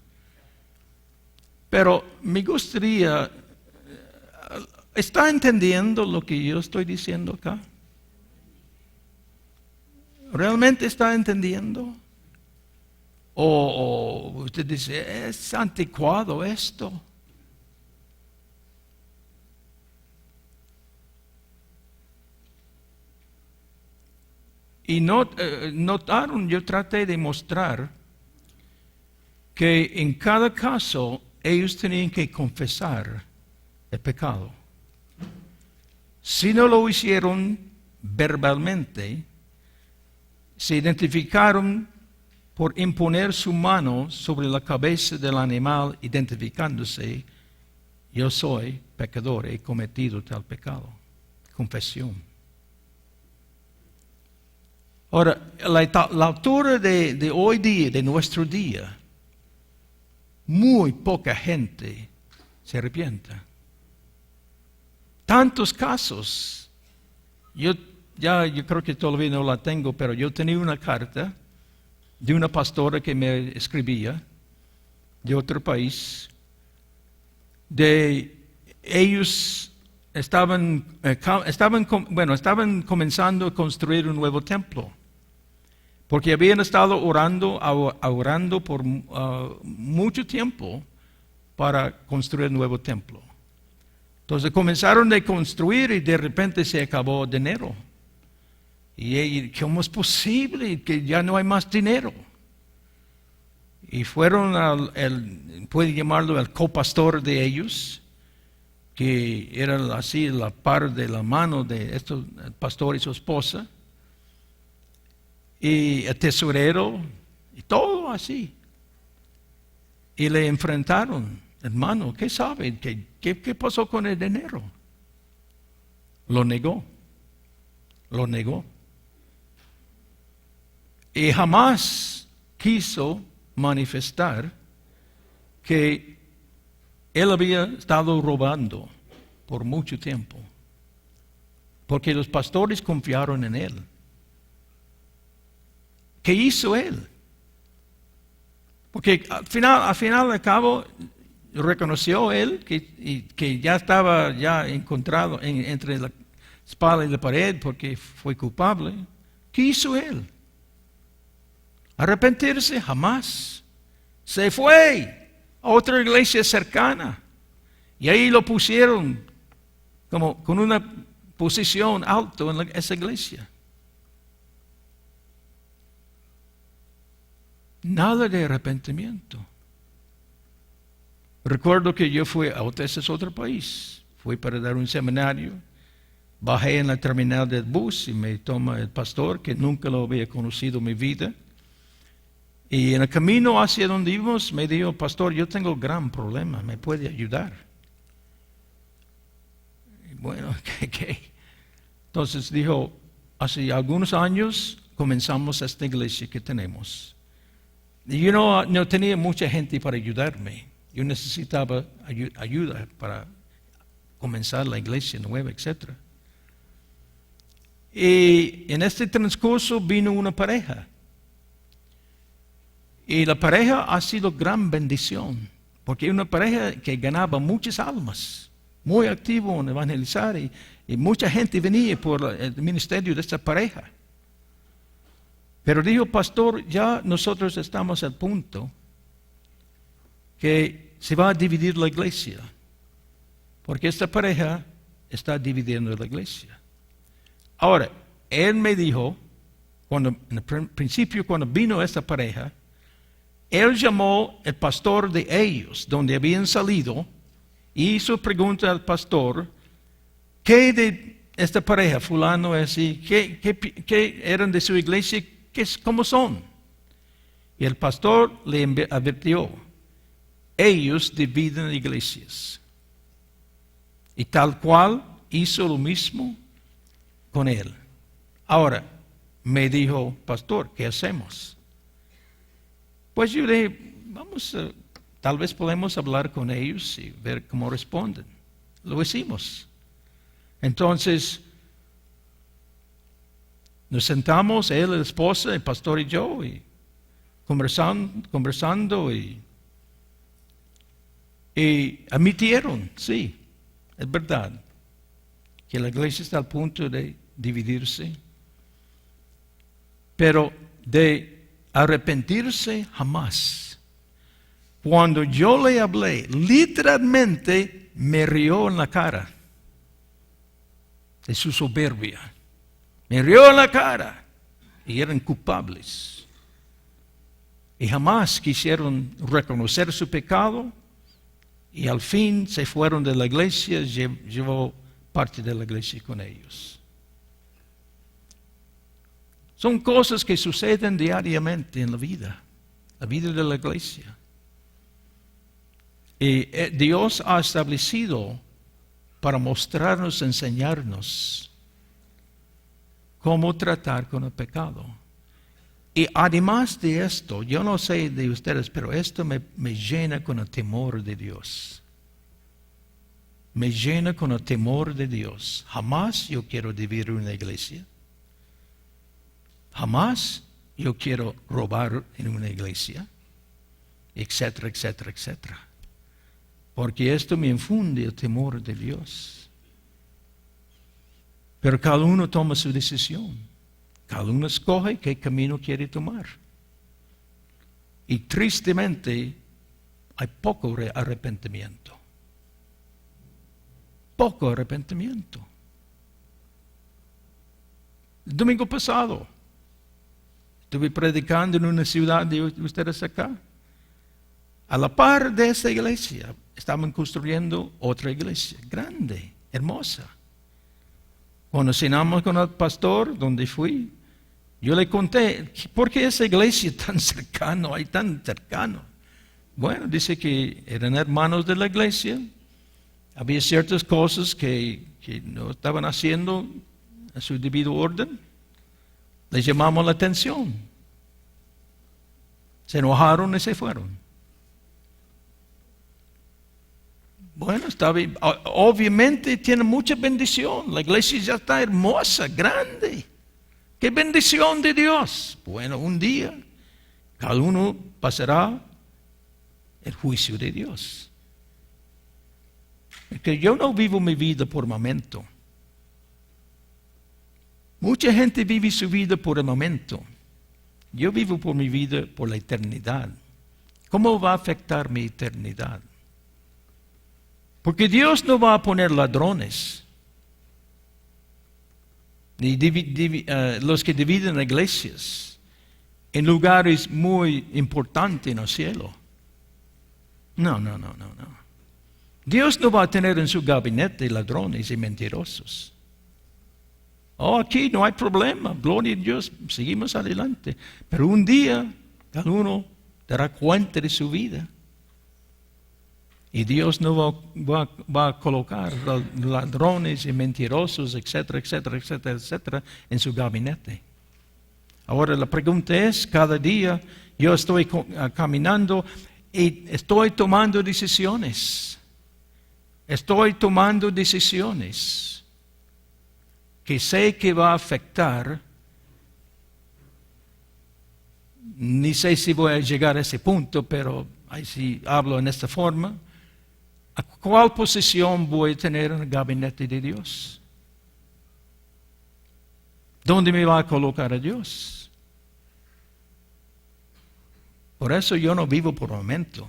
A: Pero me gustaría, ¿está entendiendo lo que yo estoy diciendo acá? ¿Realmente está entendiendo? O usted dice, es anticuado esto. Y notaron, yo traté de mostrar que en cada caso ellos tenían que confesar el pecado. Si no lo hicieron verbalmente, se identificaron por imponer su mano sobre la cabeza del animal, identificándose, yo soy pecador, he cometido tal pecado. Confesión. Ahora, la altura de hoy día, de nuestro día, muy poca gente se arrepienta. Tantos casos. Yo creo que todavía no la tengo, pero yo tenía una carta de una pastora que me escribía de otro país. Ellos estaban comenzando a construir un nuevo templo, porque habían estado orando por mucho tiempo para construir un nuevo templo. Entonces comenzaron a construir y de repente se acabó el dinero. Y ¿cómo es posible que ya no hay más dinero? Y fueron puede llamarlo el copastor de ellos, que era así la par de la mano de estos el pastor y su esposa, y el tesorero, y todo así. Y le enfrentaron, hermano, ¿qué sabe? ¿Qué pasó con el dinero? Lo negó. Y jamás quiso manifestar que él había estado robando por mucho tiempo, porque los pastores confiaron en él. ¿Qué hizo él? Porque al final de cabo, reconoció él que ya estaba encontrado entre la espada y la pared porque fue culpable. ¿Qué hizo él? Arrepentirse jamás. Se fue a otra iglesia cercana y ahí lo pusieron como con una posición alta en esa iglesia. Nada de arrepentimiento. Recuerdo que yo fui a ese es otro país. Fui para dar un seminario. Bajé en la terminal del bus y me toma el pastor, que nunca lo había conocido en mi vida. Y en el camino hacia donde íbamos me dijo, pastor, yo tengo un gran problema, ¿me puede ayudar? Y bueno, ¿qué? Entonces dijo, hace algunos años comenzamos esta iglesia que tenemos. Y yo no tenía mucha gente para ayudarme. Yo necesitaba ayuda para comenzar la iglesia nueva, etc. Y en este transcurso vino una pareja. Y la pareja ha sido gran bendición, porque es una pareja que ganaba muchas almas, muy activo en evangelizar, y mucha gente venía por el ministerio de esta pareja. Pero dijo, pastor, ya nosotros estamos al punto que se va a dividir la iglesia, porque esta pareja está dividiendo la iglesia. Ahora, él me dijo, en el principio cuando vino esta pareja, él llamó al pastor de ellos, donde habían salido, y hizo pregunta al pastor, ¿qué de esta pareja, fulano así, qué eran de su iglesia? ¿Cómo son? Y el pastor le advirtió, ellos dividen iglesias. Y tal cual hizo lo mismo con él. Ahora, me dijo, pastor, ¿qué hacemos? Pues yo dije, tal vez podemos hablar con ellos y ver cómo responden. Lo hicimos. Entonces, nos sentamos, él, la esposa, el pastor y yo, y conversando y admitieron, sí, es verdad, que la iglesia está al punto de dividirse, pero de arrepentirse jamás. Cuando yo le hablé, literalmente me rió en la cara de su soberbia. Me rió en la cara y eran culpables. Y jamás quisieron reconocer su pecado y al fin se fueron de la iglesia, llevó parte de la iglesia con ellos. Son cosas que suceden diariamente en la vida de la iglesia. Y Dios ha establecido para mostrarnos, enseñarnos cómo tratar con el pecado. Y además de esto, yo no sé de ustedes, pero esto me llena con el temor de Dios. Me llena con el temor de Dios. Jamás yo quiero dividir una iglesia. Jamás yo quiero robar en una iglesia, etcétera, etcétera, etcétera. Porque esto me infunde el temor de Dios. Pero cada uno toma su decisión. Cada uno escoge qué camino quiere tomar. Y tristemente hay poco arrepentimiento. Poco arrepentimiento. El domingo pasado estuve predicando en una ciudad de ustedes acá. A la par de esa iglesia estaban construyendo otra iglesia grande, hermosa. Cuando cenamos con el pastor, donde fui, yo le conté, ¿por qué esa iglesia tan cercano, hay tan cercano? Bueno, dice que eran hermanos de la iglesia, había ciertas cosas que no estaban haciendo a su debido orden, les llamamos la atención, se enojaron y se fueron. Bueno, está bien. Obviamente tiene mucha bendición. La iglesia ya está hermosa, grande. ¡Qué bendición de Dios! Bueno, un día cada uno pasará el juicio de Dios. Porque yo no vivo mi vida por momento. Mucha gente vive su vida por el momento. Yo vivo por mi vida por la eternidad. ¿Cómo va a afectar mi eternidad? Porque Dios no va a poner ladrones, ni los que dividen iglesias, en lugares muy importantes en el cielo. No. Dios no va a tener en su gabinete ladrones y mentirosos. Oh, aquí no hay problema, gloria a Dios, seguimos adelante. Pero un día, cada uno dará cuenta de su vida. Y Dios no va a colocar ladrones y mentirosos, etcétera, en su gabinete. Ahora la pregunta es, cada día yo estoy caminando y estoy tomando decisiones. Estoy tomando decisiones que sé que va a afectar. Ni sé si voy a llegar a ese punto, pero ahí sí hablo en esta forma. ¿A cuál posición voy a tener en el gabinete de Dios? ¿Dónde me va a colocar a Dios? Por eso yo no vivo por momento.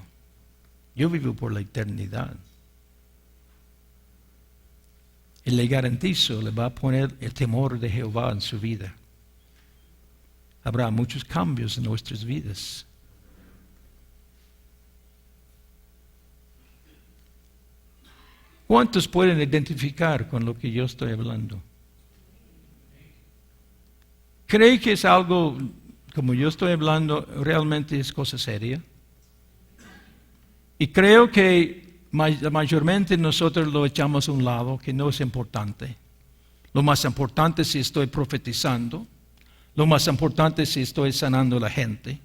A: Yo vivo por la eternidad. Y le garantizo, le va a poner el temor de Jehová en su vida. Habrá muchos cambios en nuestras vidas. ¿Cuántos pueden identificar con lo que yo estoy hablando? ¿Cree que es algo, como yo estoy hablando, realmente es cosa seria? Y creo que mayormente nosotros lo echamos a un lado, que no es importante. Lo más importante es si estoy profetizando. Lo más importante es si estoy sanando a la gente.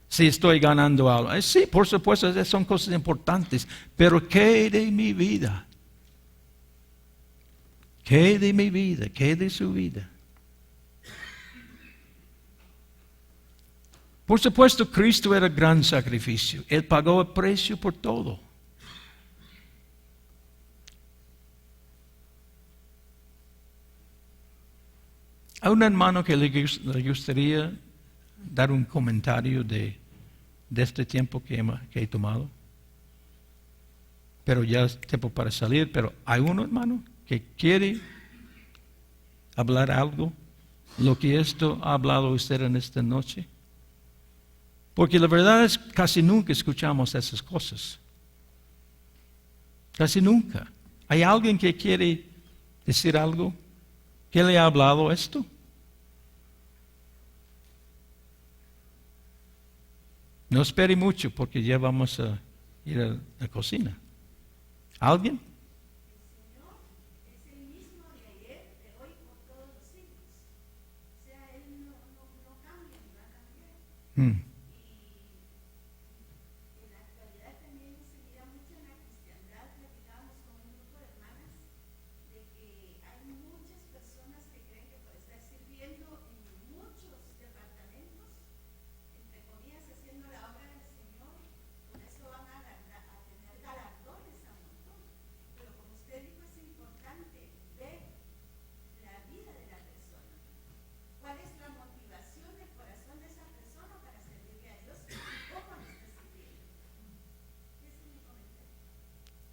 A: Si estoy ganando algo. Sí, por supuesto, esas son cosas importantes. Pero ¿qué de mi vida? ¿Qué de mi vida? ¿Qué de su vida? Por supuesto, Cristo era gran sacrificio. Él pagó el precio por todo. Hay un hermano que le gustaría dar un comentario de este tiempo que he tomado. Pero ya es tiempo para salir. Pero hay un hermano que quiere hablar algo, lo que esto ha hablado usted en esta noche. Porque la verdad es que casi nunca escuchamos esas cosas. Casi nunca. ¿Hay alguien que quiere decir algo? ¿Qué le ha hablado esto? No espere mucho porque ya vamos a ir a la cocina. ¿Alguien?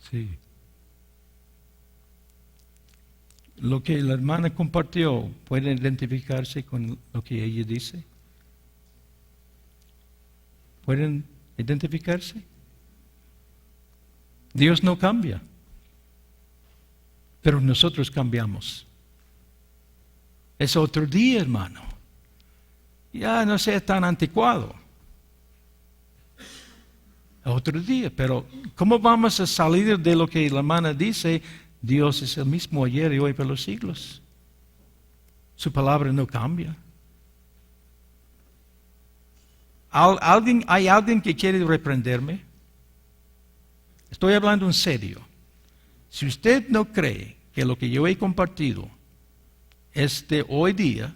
A: Sí. Lo que la hermana compartió, ¿pueden identificarse con lo que ella dice? ¿Pueden identificarse? Dios no cambia, pero nosotros cambiamos. Es otro día, hermano. Ya no sea tan anticuado. Otro día, pero ¿cómo vamos a salir de lo que la hermana dice? Dios es el mismo ayer y hoy por los siglos. Su palabra no cambia. ¿Hay alguien que quiere reprenderme? Estoy hablando en serio. Si usted no cree que lo que yo he compartido es de hoy día,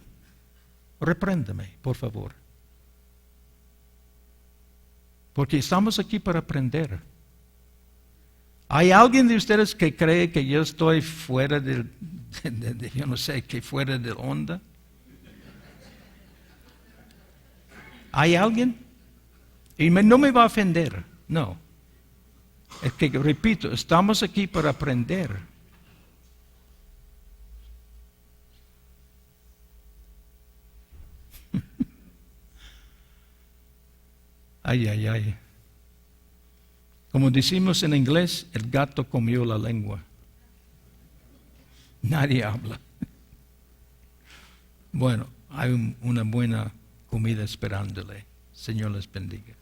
A: repréndame, por favor. Porque estamos aquí para aprender. ¿Hay alguien de ustedes que cree que yo estoy fuera yo no sé, que fuera de onda? ¿Hay alguien? Y no me va a ofender, no. Es que, repito, estamos aquí para aprender. Ay, ay, ay. Como decimos en inglés, el gato comió la lengua. Nadie habla. Bueno, hay una buena comida esperándole. Señor les bendiga.